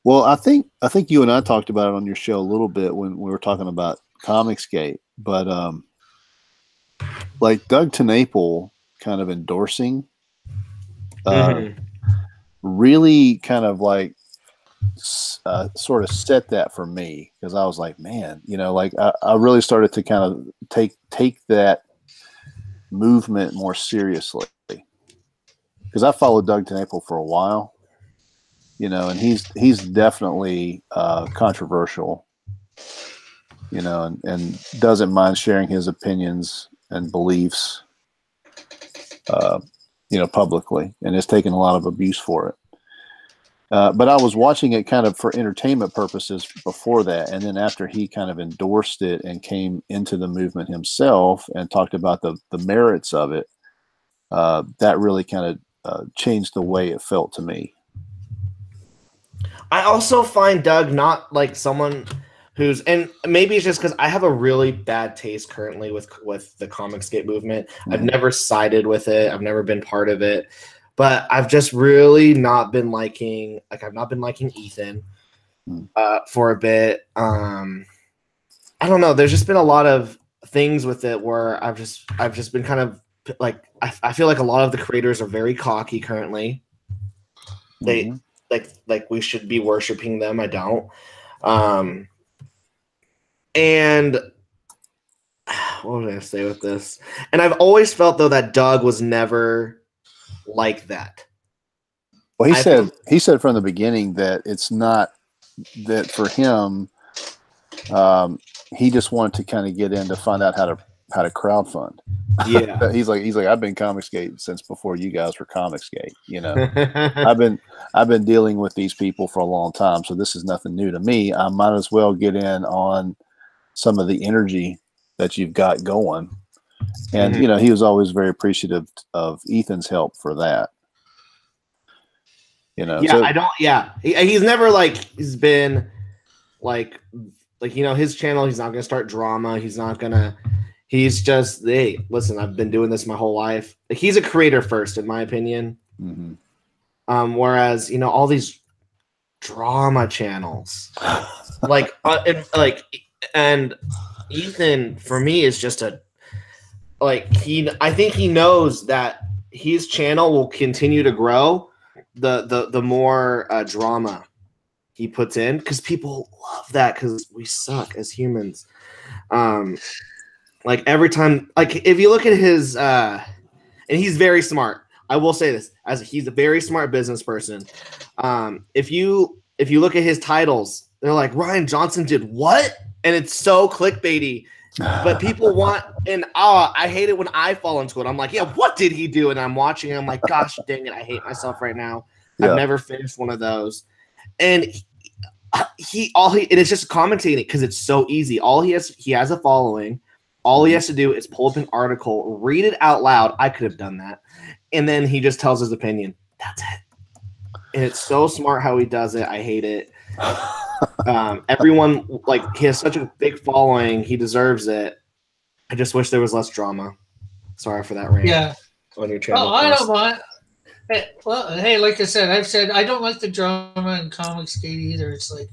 B: Well, I think you and I talked about it on your show a little bit when we were talking about Comicsgate, but Doug TenNaples kind of endorsing, really kind of sort of set that for me, because I was like, man, I really started to kind of take that movement more seriously. Because I followed Doug TenNaples for a while, and he's definitely controversial, and doesn't mind sharing his opinions and beliefs, publicly, and has taken a lot of abuse for it. But I was watching it kind of for entertainment purposes before that, and then after he kind of endorsed it and came into the movement himself and talked about the merits of it, that really kind of changed the way it felt to me.
C: I also find Doug not like someone who's, and maybe it's just because I have a really bad taste currently with the Comicsgate movement. I've never sided with it. I've never been part of it, but I've just really not been liking, I've not been liking Ethan for a bit. I don't know. There's just been a lot of things with it where I've just been kind of I feel like a lot of the creators are very cocky currently. They like we should be worshiping them. I don't. And what was I gonna say with this? And I've always felt though that Doug was never like that.
B: Well, he said from the beginning that it's not that for him. He just wanted to kind of get in to find out how to crowdfund.
C: Yeah.
B: he's like I've been Comicsgate since before you guys were Comicsgate. You know, I've been dealing with these people for a long time, so this is nothing new to me. I might as well get in on some of the energy that you've got going. And you know, he was always very appreciative of Ethan's help for that. You know,
C: yeah, I don't. Yeah, he's never like he's been like you know, his channel. He's not gonna start drama. He's not gonna. He's just, hey, listen, I've been doing this my whole life. Like, he's a creator first, in my opinion. Whereas, you know, all these drama channels, and Ethan, for me, is just I think he knows that his channel will continue to grow the more drama he puts in, because people love that, because we suck as humans. Like, every time, like, if you look at his, and he's very smart. I will say this, as he's a very smart business person. If you look at his titles, they're like, Ryan Johnson did what? And it's so clickbaity. But people want, and I hate it when I fall into it. I'm like, yeah, what did he do? And I'm watching, and I'm like, gosh dang it, I hate myself right now. Yeah. I've never finished one of those. And and it's just commentating, because it's so easy. He has a following. All he has to do is pull up an article, read it out loud. I could have done that. And then he just tells his opinion. That's it. And it's so smart how he does it. I hate it. Everyone, like, he has such a big following. He deserves it. I just wish there was less drama. Sorry for that rant.
A: Yeah.
C: On your channel.
A: Oh, I don't mind. Well, hey, like I said, I don't like the drama in Comicsgate either. It's like,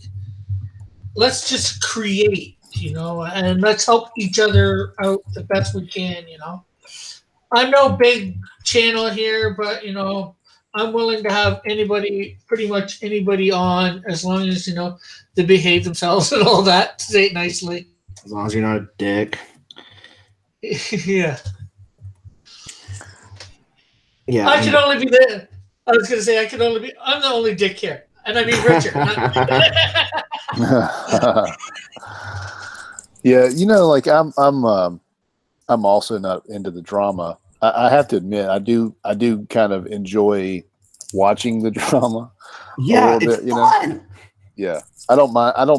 A: let's just create. You know, and let's help each other out the best we can, you know. I'm no big channel here, but, you know, I'm willing to have pretty much anybody on, as long as, you know, they behave themselves and all that, to say it nicely.
C: As long as you're not a dick.
A: Yeah.
C: Yeah.
A: I can only be there. I was going to say, I'm the only dick here. And I mean Richard.
B: Yeah, you know, like I'm also not into the drama. I have to admit, I do kind of enjoy watching the drama.
C: Yeah, it's
B: bit, you
C: fun.
B: know? Yeah, I don't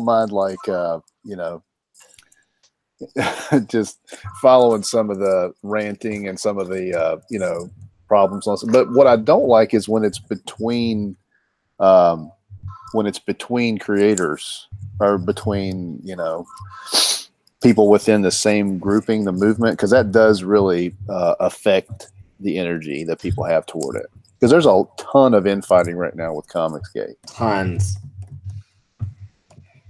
B: mind like you know, just following some of the ranting and some of the you know, problems. But what I don't like is when it's between creators, or between, you know, people within the same grouping, the movement, because that does really affect the energy that people have toward it. Because there's a ton of infighting right now with Comicsgate.
C: Tons.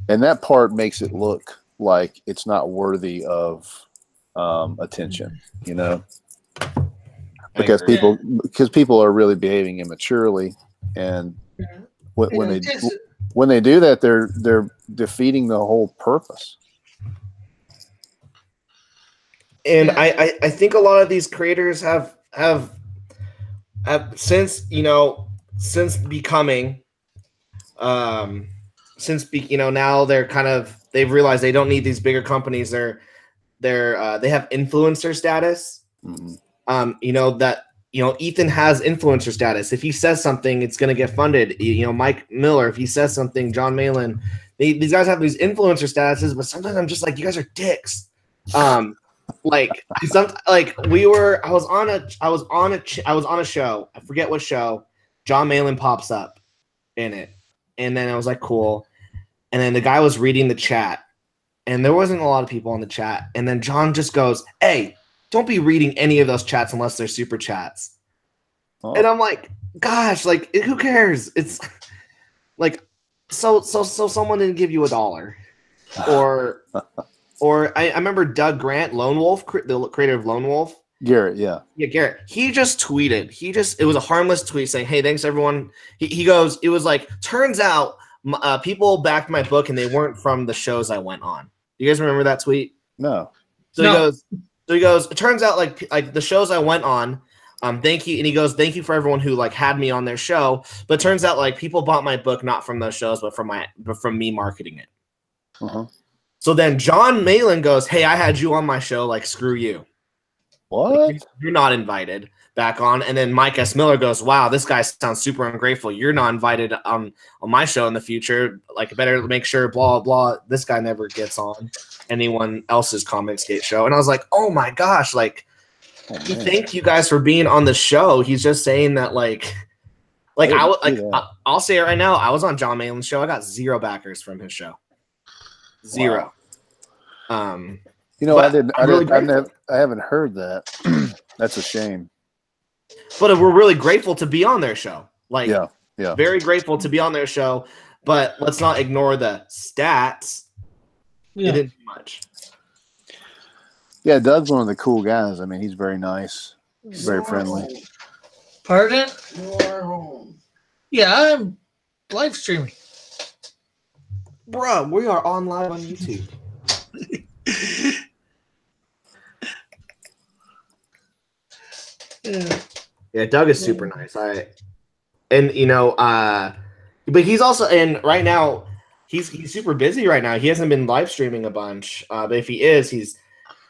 B: And that part makes it look like it's not worthy of attention, you know? Because people are really behaving immaturely, and when they do that, they're defeating the whole purpose.
C: And I think a lot of these creators have since becoming now they've realized they don't need these bigger companies. They have influencer status. Ethan has influencer status. If he says something, it's going to get funded. Mike Miller, if he says something, John Malin, these guys have these influencer statuses, but sometimes I'm just like, you guys are dicks. I was on a show. I forget what show. John Malin pops up in it, and then I was like, cool. And then the guy was reading the chat, and there wasn't a lot of people in the chat. And then John just goes, "Hey, don't be reading any of those chats unless they're super chats." Oh. And I'm like, gosh, like, who cares? It's like, so someone didn't give you $1, or I remember Doug Grant, Lone Wolf, the creator of Lone Wolf.
B: Garrett, yeah.
C: Yeah, Garrett. He just tweeted. It was a harmless tweet saying, "Hey, thanks everyone." He goes, it was like, turns out people backed my book and they weren't from the shows I went on. You guys remember that tweet?
B: No.
C: He goes, it turns out like the shows I went on, thank you. And he goes, thank you for everyone who like had me on their show. But it turns out like people bought my book not from those shows, but from me marketing it.
B: Uh-huh.
C: So then John Malin goes, "Hey, I had you on my show. Like, screw you.
B: What?
C: You're not invited back on." And then Mike S. Miller goes, "Wow, this guy sounds super ungrateful. You're not invited on my show in the future. Like, better make sure blah blah. This guy never gets on anyone else's Comicsgate show." And I was like, "Oh my gosh! Like, thank you guys for being on the show." He's just saying that I'll say it right now. I was on John Malin's show. I got 0 backers from his show. 0.
B: Wow. I haven't heard that. That's a shame.
C: But we're really grateful to be on their show. Like,
B: yeah,
C: very grateful to be on their show. But let's not ignore the stats.
A: Yeah.
C: It didn't do much.
B: Yeah, Doug's one of the cool guys. I mean, he's very nice, very friendly.
A: Pardon?
D: You are home.
A: Yeah, I'm live streaming.
C: Bruh, we are on live on YouTube. Yeah, Doug is super nice. But he's also, and right now he's super busy right now. He hasn't been live streaming a bunch, but if he is, he's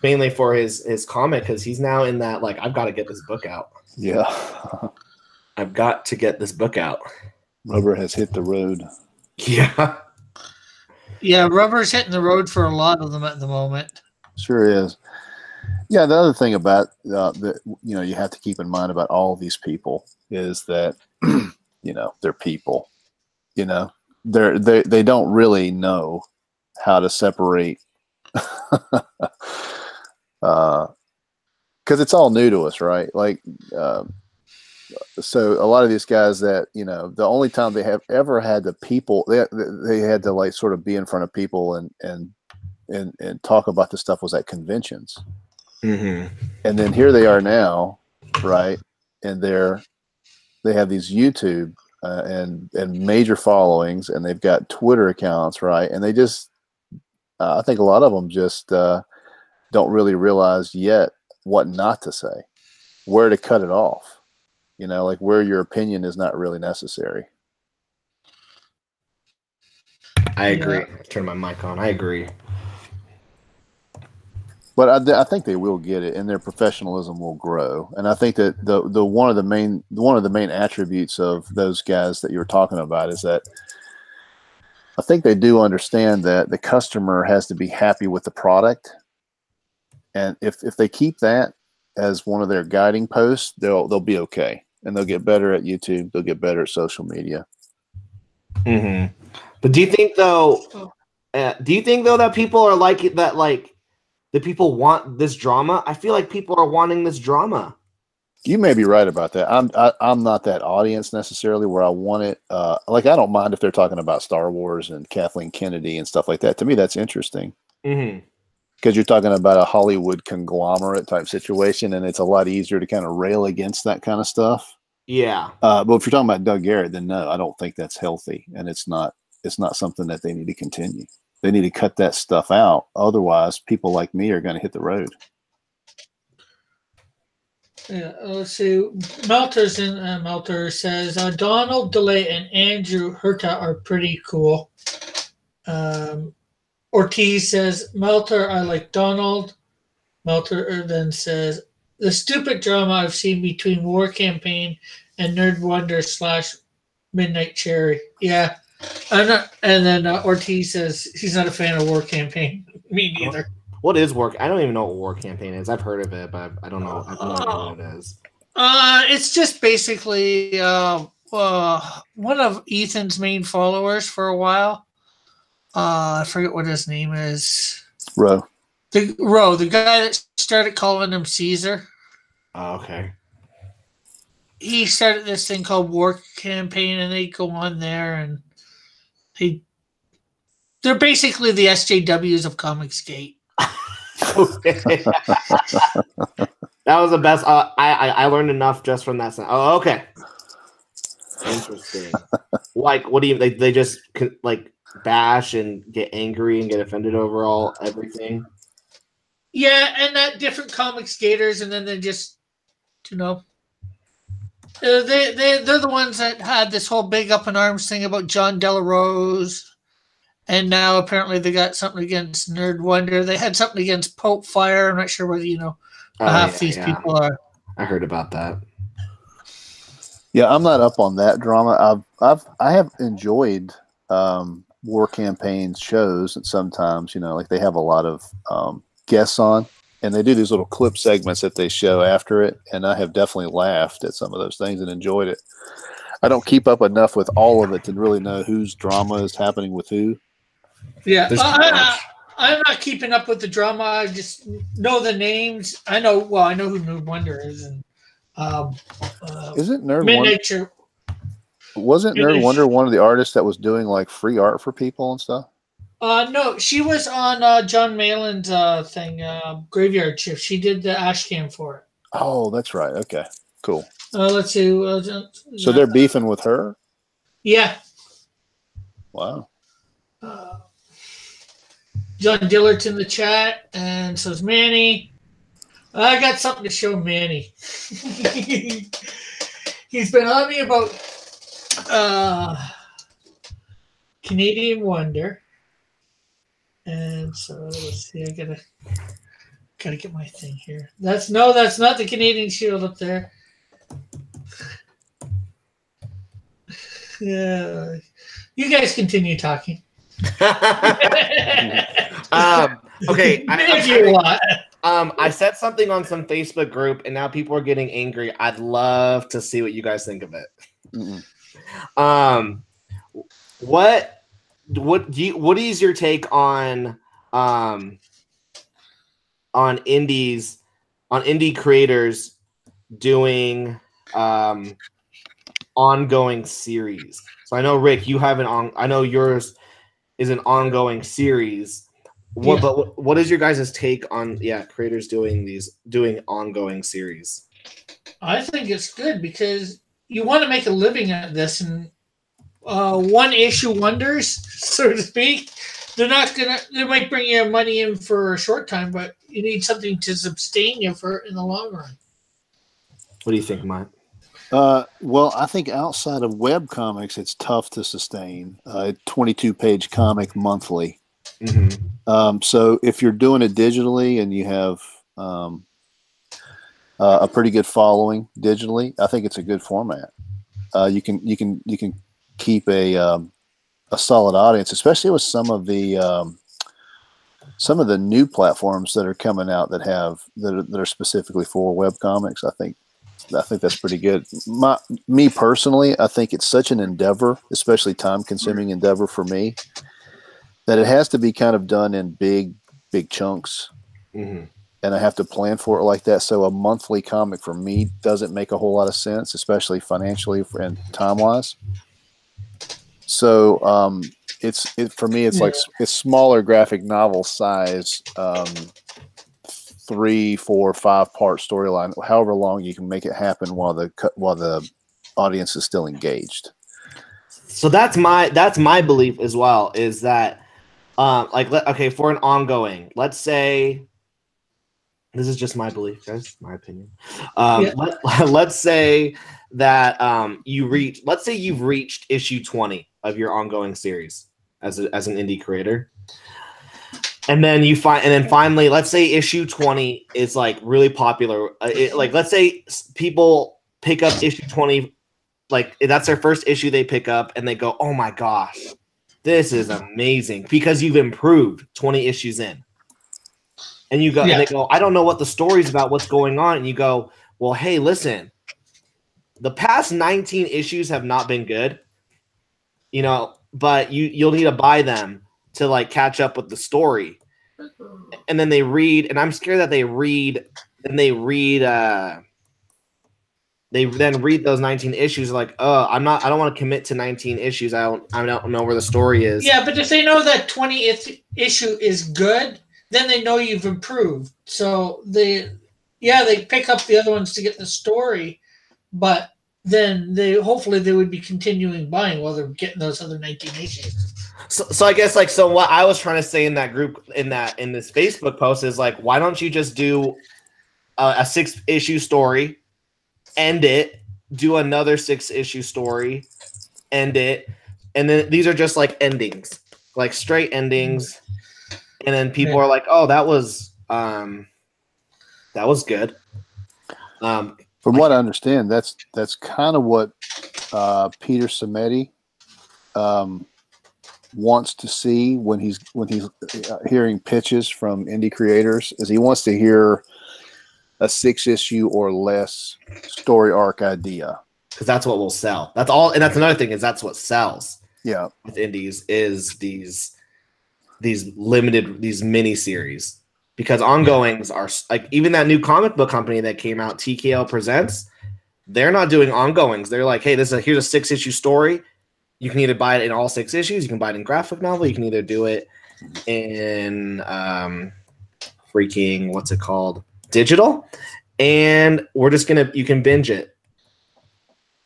C: mainly for his comic, because he's now in that, like, I've got to get this book out.
B: Yeah.
C: I've got to get this book out.
B: Rubber has hit the road.
C: Yeah.
A: Yeah, rubber's hitting the road for a lot of them at the moment.
B: Sure is. Yeah, the other thing about that you have to keep in mind about all of these people is that they're people. They don't really know how to separate, because it's all new to us, right? Like, so a lot of these guys that the only time they have ever had the people, they had to, like, sort of be in front of people and talk about this stuff was at conventions.
C: Mm-hmm.
B: And then here they are now, right? And they have these YouTube and major followings, and they've got Twitter accounts, right? And they just, I think a lot of them just don't really realize yet what not to say, where to cut it off, like where your opinion is not really necessary.
C: I agree. Turn my mic on. I agree.
B: But I think they will get it, and their professionalism will grow. And I think that the one of the main attributes of those guys that you were talking about is that I think they do understand that the customer has to be happy with the product, and if they keep that as one of their guiding posts, they'll be okay, and they'll get better at YouTube. They'll get better at social media.
C: Mm-hmm. But do you think though that people are like it, that, like, the people want this drama? I feel like people are wanting this drama.
B: You may be right about that. I'm not that audience necessarily where I want it. Like, I don't mind if they're talking about Star Wars and Kathleen Kennedy and stuff like that. To me, that's interesting.
C: Mm-hmm.
B: Because you're talking about a Hollywood conglomerate type situation, and it's a lot easier to kind of rail against that kind of stuff.
C: Yeah.
B: But if you're talking about Doug Garrett, then no, I don't think that's healthy, and it's not something that they need to continue. They need to cut that stuff out. Otherwise, people like me are going to hit the road.
A: Yeah, let's see. Melter says Donald DeLay and Andrew Herta are pretty cool. Ortiz says, Melter, I like Donald. Melter then says, the stupid drama I've seen between War Campaign and Nerd Wonder / Midnight Cherry. Yeah. I'm not, and then Ortiz says he's not a fan of War Campaign. Me neither.
C: What is War? I don't even know what War Campaign is. I've heard of it, but I don't know. I don't know what it is.
A: It's just basically one of Ethan's main followers for a while. I forget what his name is.
B: Roe.
A: The guy that started calling him Caesar.
C: Oh, okay.
A: He started this thing called War Campaign, and they go on there and they're basically the SJWs of Comicsgate.
C: That was the best. I learned enough just from that. Oh, okay. Interesting. Like, what do you? They just like bash and get angry and get offended over everything.
A: Yeah, and that different Comicsgaters, and then they just, they're the ones that had this whole big up in arms thing about John Delarose And now apparently they got something against Nerd Wonder. They had something against Pope Fire. I'm not sure whether you know half these people are.
C: I heard about that.
B: Yeah, I'm not up on that drama. I have enjoyed war campaigns shows, and sometimes like they have a lot of guests on, and they do these little clip segments that they show after it, and I have definitely laughed at some of those things and enjoyed it. I don't keep up enough with all of it to really know whose drama is happening with who.
A: Yeah, I'm not keeping up with the drama. I just know the names. I know who Nerd Wonder is, and
B: Isn't Nerd
A: Midnight
B: Wonder? Wasn't Nerd Wonder one of the artists that was doing like free art for people and stuff?
A: No, she was on John Malin's thing, Graveyard Shift. She did the Ashcan for it.
B: Oh, that's right. Okay, cool.
A: Let's see.
B: So they're beefing with her?
A: Yeah.
B: Wow.
A: John Dillert's in the chat, and so is Manny. I got something to show Manny. He's been on me about Canadian Wonder. And so let's see, I gotta get my thing here. That's not the Canadian Shield up there. Yeah, you guys continue talking.
C: Okay.
A: If you want.
C: I said something on some Facebook group, and now people are getting angry. I'd love to see what you guys think of it.
B: Mm-mm.
C: What is your take on indie creators doing ongoing series? So I know, Rick, you have I know yours is an ongoing series. What is your guys' take on creators doing ongoing series?
A: I think it's good because you want to make a living at this, and one issue wonders, so to speak. They might bring you money in for a short time, but you need something to sustain you in the long run.
C: What do you think, Mike?
B: Well, I think outside of web comics, it's tough to sustain a 22-page comic monthly.
C: Mm-hmm.
B: So if you're doing it digitally and you have a pretty good following digitally, I think it's a good format. You can keep a solid audience, especially with some of the new platforms that are coming out that are specifically for web comics. I think that's pretty good. Me personally, I think it's such an endeavor, especially time-consuming endeavor for me, that it has to be kind of done in big chunks.
C: Mm-hmm.
B: And I have to plan for it like that. So a monthly comic for me doesn't make a whole lot of sense, especially financially and time-wise. So for me, it's like it's smaller graphic novel size, 3, 4, 5-part storyline, however long you can make it happen while the audience is still engaged.
C: So that's my belief as well, is that for an ongoing, let's say, this is just my belief, guys, my opinion. Let's say that you've reached issue 20 of your ongoing series as an indie creator. And then finally, let's say issue 20 is like really popular. Let's say people pick up issue 20, like that's their first issue they pick up, and they go, "Oh my gosh, this is amazing," because you've improved 20 issues in. And you go, and they go, "I don't know what the story's about, what's going on." And you go, "Well, hey, listen, the past 19 issues have not been good, but you'll need to buy them to like catch up with the story." And then they read, and I'm scared that they then read those 19 issues like, "Oh, I don't want to commit to 19 issues. I don't know where the story is."
A: Yeah, but if they know that 20th issue is good, then they know you've improved. So they pick up the other ones to get the story, but then hopefully they would be continuing buying while they're getting those other 19 issues.
C: So I guess what I was trying to say in that group in this Facebook post is like, why don't you just do a 6-issue story, end it, do another 6-issue story, end it, and then these are just like endings. like straight endings, and then people are like, "Oh, that was good."
B: From what I understand, that's kind of what Peter Samedi wants to see when he's hearing pitches from indie creators. Is he wants to hear a 6-issue or less story arc idea,
C: because that's what will sell. That's all, and that's another thing is that's what sells.
B: Yeah,
C: with indies is these mini series, because ongoings are like, even that new comic book company that came out, TKL Presents, they're not doing ongoings. They're like, hey, here's a 6-issue story. You can either buy it in all 6 issues, you can buy it in graphic novel, you can either do it in freaking what's it called, digital, and you can binge it.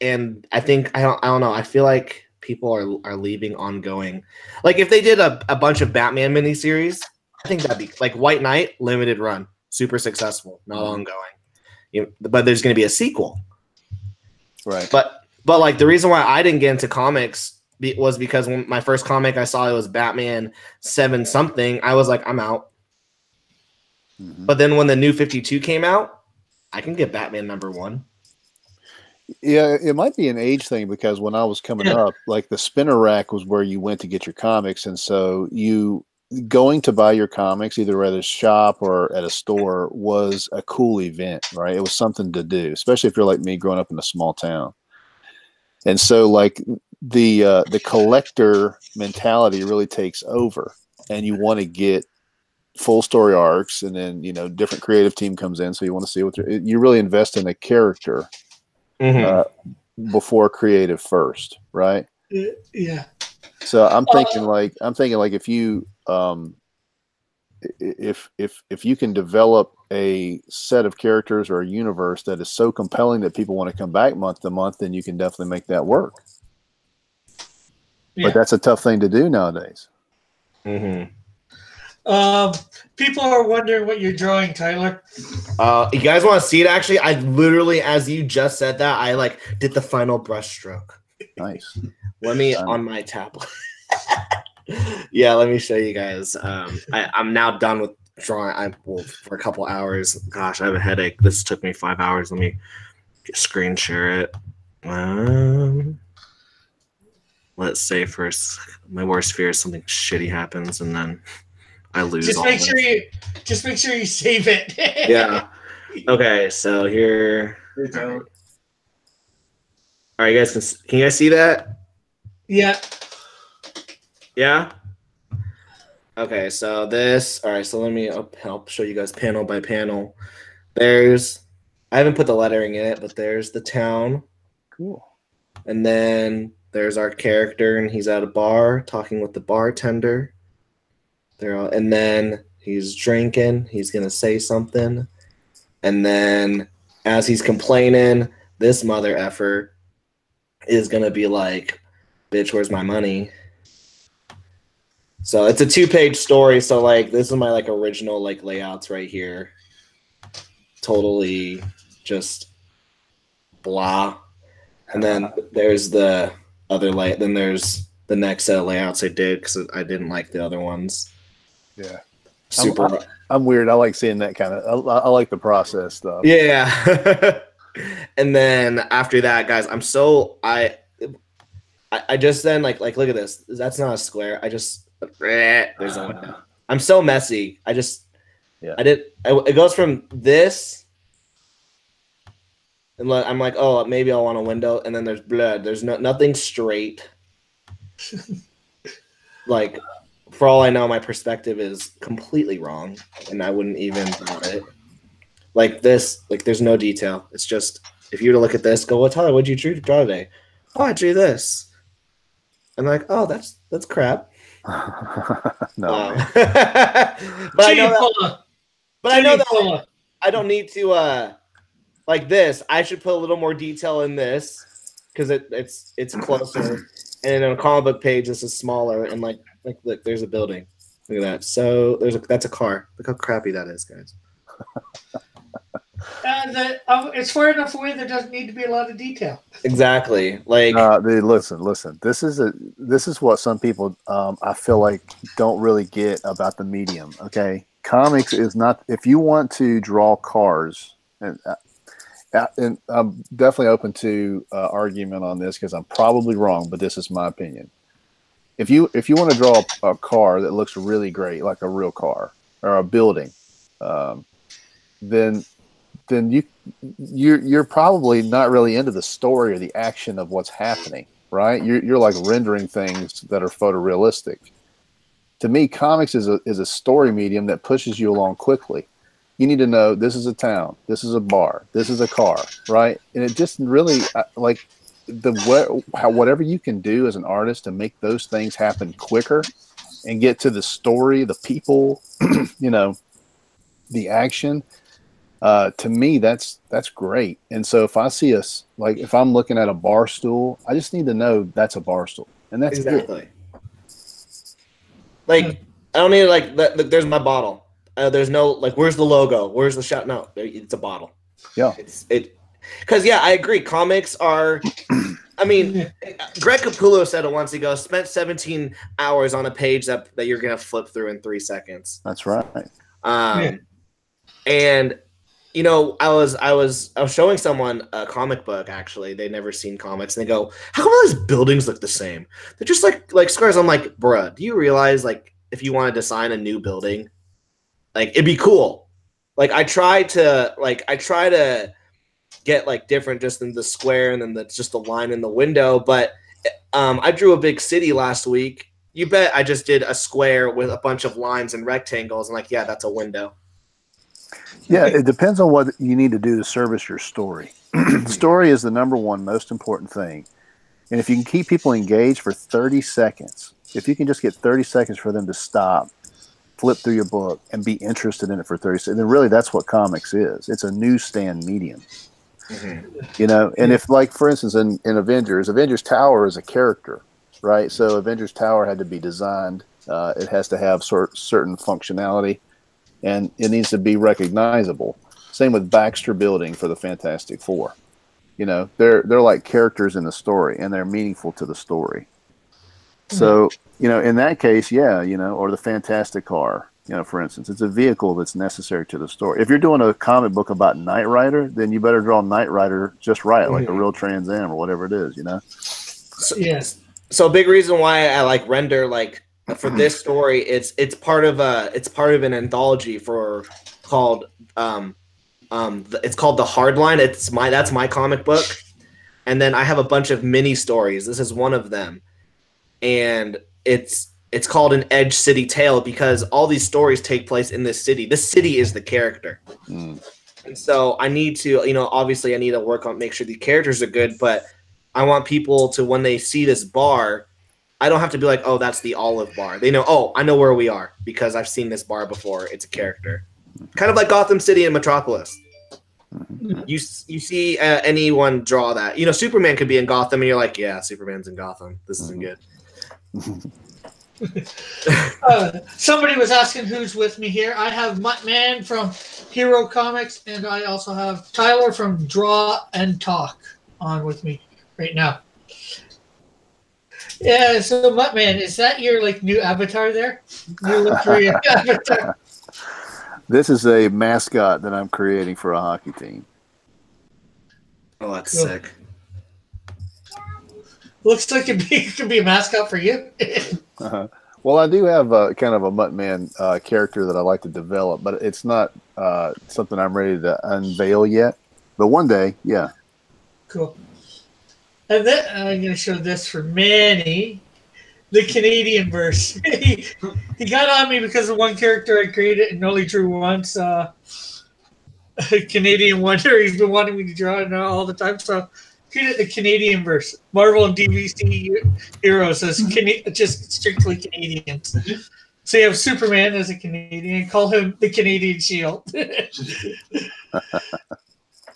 C: And I think I don't know. I feel like people are leaving ongoing. Like if they did a bunch of Batman miniseries, I think that'd be like White Knight, limited run, super successful, not ongoing. But there's going to be a sequel,
B: right?
C: But like the reason why I didn't get into comics was because when my first comic I saw, it was Batman 7 something. I was like, I'm out. But then when the New 52 came out, I can get Batman #1.
B: Yeah, it might be an age thing, because when I was coming up, like the spinner rack was where you went to get your comics, and so you going to buy your comics either at a shop or at a store was a cool event, right? It was something to do, especially if you're like me, growing up in a small town. And so like the collector mentality really takes over, and you want to get full story arcs, and then different creative team comes in, so you want to see what you really invest in a character before creative first, right?
A: Yeah.
B: So I'm thinking like if you if you can develop a set of characters or a universe that is so compelling that people want to come back month to month, then you can definitely make that work. Yeah. But that's a tough thing to do nowadays.
A: People are wondering what you're drawing, Tyler.
C: You guys want to see it? Actually, I literally, as you just said that, I like did the final brush stroke.
B: Nice.
C: Let me on my tablet. Yeah, let me show you guys. I'm now done with drawing. For a couple hours. Gosh, I have a headache. This took me 5 hours. Let me screen share it. Let's say first, my worst fear is something shitty happens, and then I lose.
A: Just make sure you save it.
C: Yeah. Okay, so here. All right, guys, can you guys see that?
A: Yeah.
C: Yeah. Okay, so this. All right, so let me help show you guys panel by panel. I haven't put the lettering in it, but there's the town.
B: Cool.
C: And then there's our character, and he's at a bar talking with the bartender. And then he's drinking. He's gonna say something, and then as he's complaining, this mother effer is gonna be like, "Bitch, where's my money?" So it's a 2-page story. So like this is my like original like layouts right here. Totally just blah. And then there's the other then there's the next set of layouts I did because I didn't like the other ones.
B: Yeah.
C: Super.
B: I'm weird. I like seeing that kind of. I like the process stuff.
C: Yeah. And then after that, guys, I just then like look at this. That's not a square. There's no window. I'm so messy. It goes from this, and I'm like, oh, maybe I'll want a window, and then there's blood. There's nothing straight. Like, for all I know, my perspective is completely wrong, and I wouldn't even draw it. Like this, like there's no detail. It's just, if you were to look at this, go, well, Tyler, what'd you draw today? Oh, I drew this. I'm like, oh, that's crap.
B: No.
C: But I know that I don't need to like this. I should put a little more detail in this because it's closer. And on a comic book page, this is smaller. And like look, there's a building. Look at that. So that's a car. Look how crappy that is, guys.
A: it's far enough away. There doesn't need to be a lot of detail.
C: Exactly. Like,
B: listen. This is what some people I feel like don't really get about the medium. Okay, comics is not. If you want to draw cars, and I'm definitely open to argument on this because I'm probably wrong, but this is my opinion. If you want to draw a car that looks really great, like a real car or a building, then you're probably not really into the story or the action of what's happening, right? You're like rendering things that are photorealistic. To me, comics is a story medium that pushes you along quickly. You need to know this is a town, this is a bar, this is a car, right? And it just really like whatever you can do as an artist to make those things happen quicker and get to the story, the people, the action. To me, that's great. And so if I see if I'm looking at a bar stool, I just need to know that's a bar stool, and that's
C: exactly.
B: it.
C: Like, I don't need there's my bottle. There's no where's the logo? Where's the shot? No, it's a bottle.
B: Yeah,
C: because I agree. Comics are. I mean, Greg Capullo said it once. He goes, "Spent 17 hours on a page that you're gonna flip through in 3 seconds."
B: That's right.
C: And I was showing someone a comic book. Actually, they'd never seen comics, and they go, "How come all these buildings look the same? They're just like squares." I'm like, "Bruh, do you realize if you want to design a new building, it'd be cool." I try to get different just than the square and then just the line in the window. But I drew a big city last week. You bet I just did a square with a bunch of lines and rectangles. And yeah, that's a window.
B: Yeah, it depends on what you need to do to service your story. Story is the number one most important thing. And if you can keep people engaged for 30 seconds, if you can just get 30 seconds for them to stop, flip through your book, and be interested in it for 30 seconds, then really that's what comics is. It's a newsstand medium. Mm-hmm. And if, for instance, in Avengers Tower is a character, right? So Avengers Tower had to be designed. It has to have certain functionality, and it needs to be recognizable. Same with Baxter Building for the Fantastic Four. They're like characters in the story, and they're meaningful to the story. So, in that case, or the Fantastic Car, for instance, it's a vehicle that's necessary to the story. If you're doing a comic book about Knight Rider, then you better draw Knight Rider just right, like a real Trans Am or whatever it is,
A: Yes.
C: So a big reason why I render for this story, it's part of an anthology called it's called The Hardline. That's my comic book, and then I have a bunch of mini stories. This is one of them, and it's called An Edge City Tale because all these stories take place in this city. This city is the character, and so I need to obviously I need to work on make sure the characters are good, but I want people to, when they see this bar, I don't have to be like, oh, that's the Olive Bar. They know, oh, I know where we are because I've seen this bar before. It's a character. Kind of like Gotham City and Metropolis. You see anyone draw that. Superman could be in Gotham and you're like, yeah, Superman's in Gotham. This isn't good.
A: Somebody was asking who's with me here. I have Muttman from Hero Comics, and I also have Tyler from Draw and Talk on with me right now. Yeah, so Muttman, is that your new avatar there? New look for your avatar?
B: This is a mascot that I'm creating for a hockey team.
C: Oh, that's sick.
A: Looks like it could be a mascot for you.
B: Well, I do have kind of a Muttman character that I like to develop, but it's not something I'm ready to unveil yet. But one day, yeah.
A: Cool. And then I'm going to show this for Manny, the Canadian verse. he got on me because of one character I created and only drew once. Canadian Wonder. He's been wanting me to draw it all the time. So created the Canadian verse. Marvel and DVC heroes as just strictly Canadians. So you have Superman as a Canadian. Call him the Canadian Shield.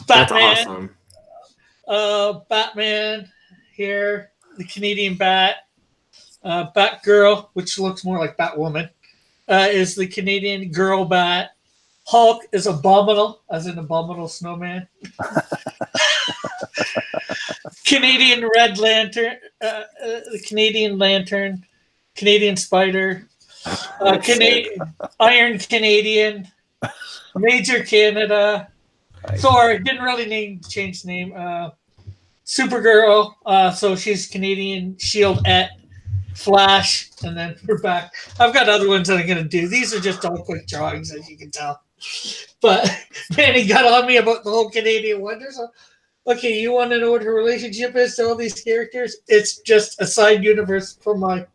C: That's awesome.
A: Batman here, the Canadian Bat. Batgirl, which looks more like Batwoman, is the Canadian Girl Bat. Hulk is Abominable, as in Abominable Snowman. Canadian Red Lantern, Canadian Lantern, Canadian Spider, Iron Canadian, Major Canada. Thor didn't really change the name. Supergirl, so she's Canadian. Shield at Flash, and then we're back. I've got other ones that I'm gonna do. These are just all quick drawings, as you can tell. But man, he got on me about the whole Canadian Wonder. So, okay, you want to know what her relationship is to all these characters? It's just a side universe from my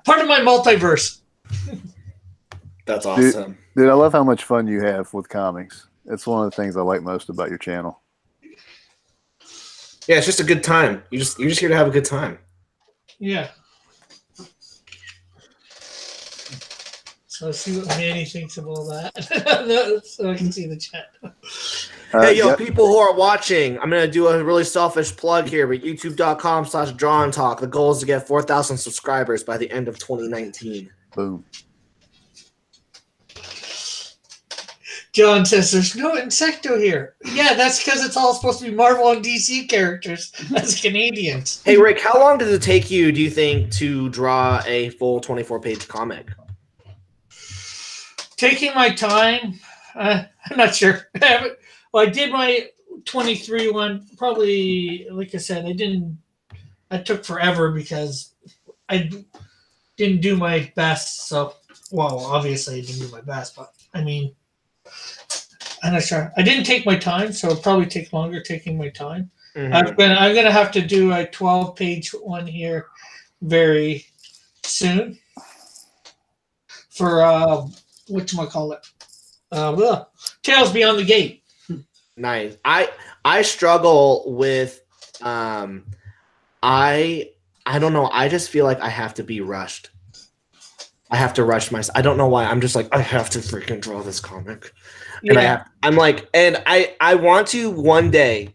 A: part of my multiverse.
C: That's awesome,
B: dude. I love how much fun you have with comics. It's one of the things I like most about your channel.
C: Yeah, it's just a good time. You're just here to have a good time.
A: Yeah. So let's see what Manny thinks of all that. So I can see the chat.
C: Hey, yo, people who are watching, I'm going to do a really selfish plug here, but youtube.com/DrawandTalk. The goal is to get 4,000 subscribers by the end of 2019.
B: Boom.
A: John says there's no Insecto here. Yeah, that's because it's all supposed to be Marvel and DC characters as Canadians.
C: Hey, Rick, how long does it take you, do you think, to draw a full 24-page comic?
A: Taking my time, I'm not sure. Well, I did my 23 one, probably, like I said, I took forever because I didn't do my best. So, well, obviously I didn't do my best, but I mean, I'm not sure. I didn't take my time, so it'll probably take longer taking my time. Mm-hmm. I'm gonna have to do a 12-page one here very soon for whatchamacallit? Tales Beyond the Gate.
C: Nice. I struggle with I don't know. I just feel like I have to be rushed. I have to rush myself. I don't know why. I'm just like, I have to freaking draw this comic.
A: Yeah.
C: And I want to one day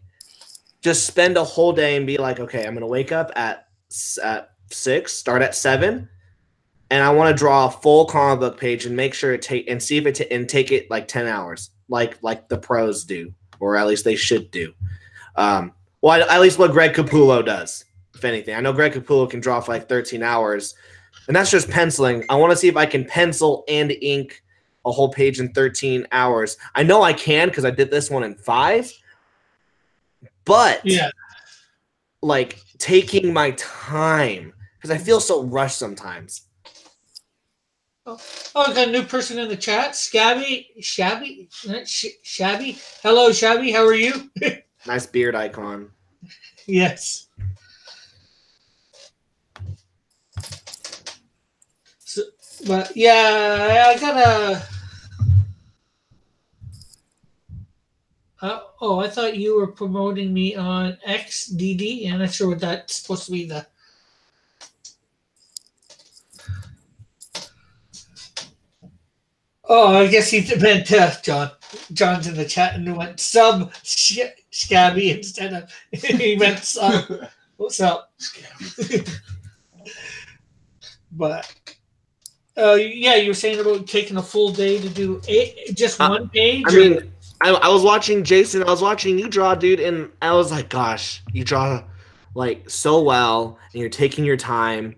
C: just spend a whole day and be like, okay, I'm gonna wake up at 6, start at 7, and I want to draw a full comic book page and make sure take it like 10 hours, like the pros do, or at least they should do. Well, at least what Greg Capullo does, if anything. I know Greg Capullo can draw for like 13 hours, and that's just penciling. I want to see if I can pencil and ink a whole page in 13 hours. I know I can because I did this one in 5, but
A: yeah,
C: like taking my time because I feel so rushed sometimes.
A: Oh, I got a new person in the chat. Shabby. Hello, Shabby. How are you?
C: Nice beard icon.
A: Yes. So, but yeah, I gotta. I thought you were promoting me on XDD. I'm not sure what that's supposed to be. Oh, I guess he meant John. John's in the chat and went sub Scabby instead of he meant sub. What's up? But yeah, you were saying about taking a full day to do just one page.
C: I mean, I was watching Jason. I was watching you draw, dude, and I was like, gosh, you draw like so well, and you're taking your time.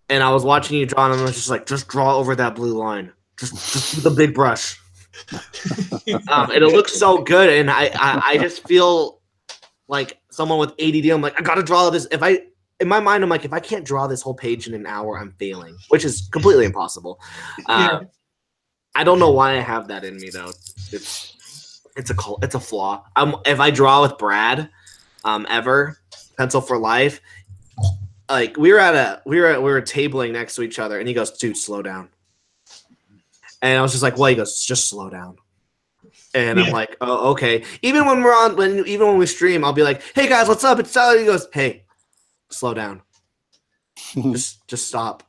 C: And I was watching you draw, and I was just like, just draw over that blue line. Just with a big brush. And it looks so good, and I just feel like someone with ADD. I'm like, I gotta draw this. In my mind, I'm like, if I can't draw this whole page in an hour, I'm failing, which is completely impossible.
A: Yeah.
C: I don't know why I have that in me though. It's a flaw. If I draw with Brad, ever pencil for life, like we were tabling next to each other, and he goes, "Dude, slow down." And I was just like, well, he goes, just slow down. And I'm like, oh, okay. Even when when we stream, I'll be like, hey guys, what's up? It's Tyler. He goes, hey, slow down. just stop.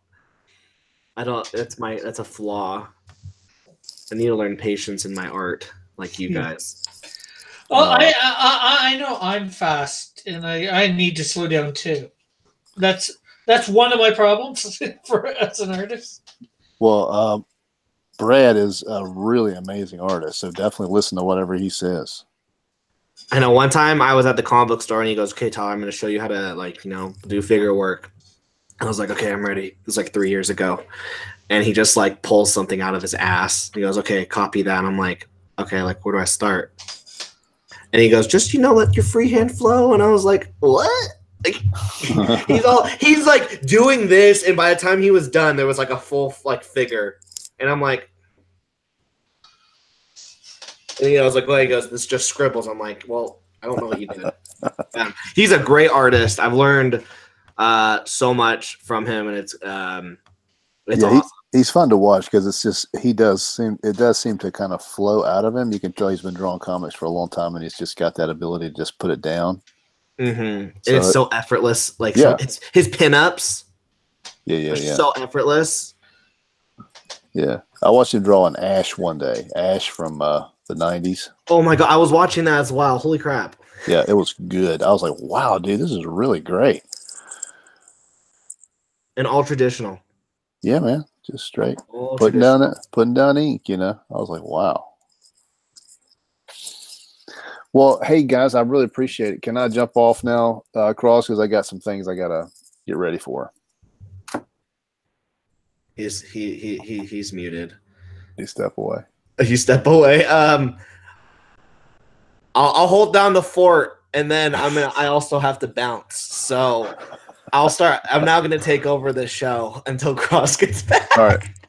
C: That's a flaw. I need to learn patience in my art, like you guys.
A: Oh, I know I'm fast, and I need to slow down too. That's one of my problems as an artist.
B: Well, Brad is a really amazing artist, so definitely listen to whatever he says.
C: I know one time I was at the comic book store and he goes, "Okay, Tyler, I'm going to show you how to, do figure work." I was like, "Okay, I'm ready." It was like 3 years ago. And he just like pulls something out of his ass. He goes, "Okay, copy that." And I'm like, "Okay, like where do I start?" And he goes, "Just, let your freehand flow." And I was like, "What?" Like he's like doing this, and by the time he was done, there was like a full like figure. And I'm like, and I was like, "Well," he goes, "This just scribbles." I'm like, "Well, I don't know what you did." He's a great artist. I've learned so much from him, and it's awesome.
B: He's fun to watch because it's just it does seem to kind of flow out of him. You can tell he's been drawing comics for a long time, and he's just got that ability to just put it down.
C: Mm-hmm. So, and it's so effortless. Like it's his pinups.
B: Yeah.
C: So effortless.
B: Yeah, I watched him draw an Ash one day. Ash from the '90s.
C: Oh my god, I was watching that as well. Holy crap!
B: Yeah, it was good. I was like, "Wow, dude, this is really great."
C: And all traditional.
B: Yeah, man, just straight putting down ink. I was like, "Wow." Well, hey guys, I really appreciate it. Can I jump off now, Cross? Because I got some things I gotta get ready for.
C: He's muted.
B: You step away.
C: You step away. I'll hold down the fort, and then I also have to bounce. So I'm now gonna take over the show until Cross gets back.
B: All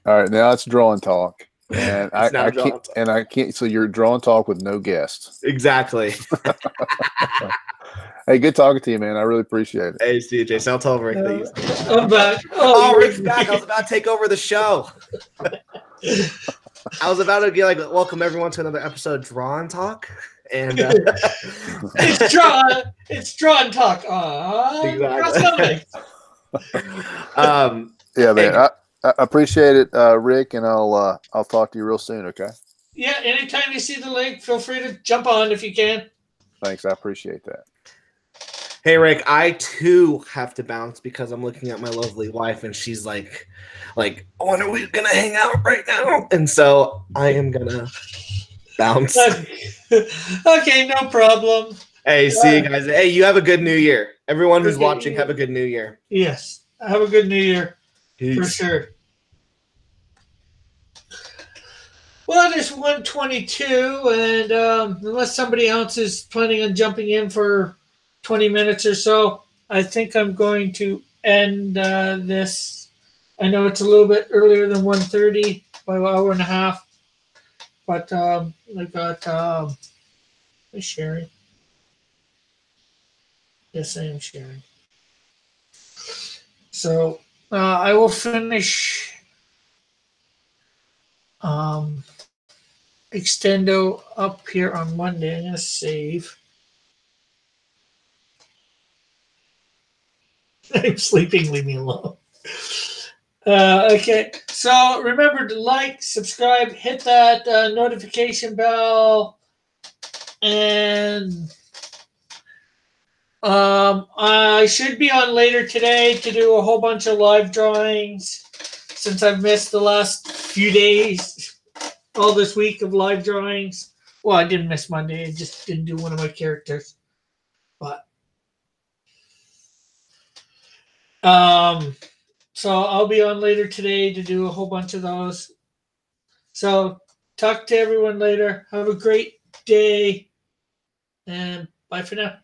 B: right. Now it's draw and talk. And I can't. So you're draw and talk with no guests.
C: Exactly.
B: Hey, good talking to you, man. I really appreciate it.
C: Hey, CJ. So I'll tell Rick that you.
A: I'm back.
C: Oh, Rick's back. I was about to take over the show. I was about to be like, "Welcome everyone to another episode of Draw and Talk." And
A: it's draw and talk.
C: Exactly.
B: Yeah, man. I appreciate it, Rick, and I'll talk to you real soon. Okay.
A: Yeah. Anytime you see the link, feel free to jump on if you can.
B: Thanks. I appreciate that.
C: Hey, Rick, I too have to bounce because I'm looking at my lovely wife, and she's like, "When are we gonna hang out right now?" And so I am gonna bounce.
A: Okay, no problem.
C: Hey, see you guys. Hey, you have a good New Year. Everyone who's watching, have a good New Year.
A: Yes, have a good New Year.
C: Peace.
A: For sure. Well, it is 1:22, and unless somebody else is planning on jumping in for 20 minutes or so, I think I'm going to end this. I know it's a little bit earlier than 1:30 by an hour and a half, but I got sharing. Yes, I am sharing. So I will finish Extendo up here on Monday. I'm going to save. I'm sleeping. Leave me alone. Okay. So remember to like, subscribe, hit that notification bell, and I should be on later today to do a whole bunch of live drawings since I've missed the last few days, all this week of live drawings. Well, I didn't miss Monday. I just didn't do one of my characters. But so I'll be on later today to do a whole bunch of those. So talk to everyone later. Have a great day, and bye for now.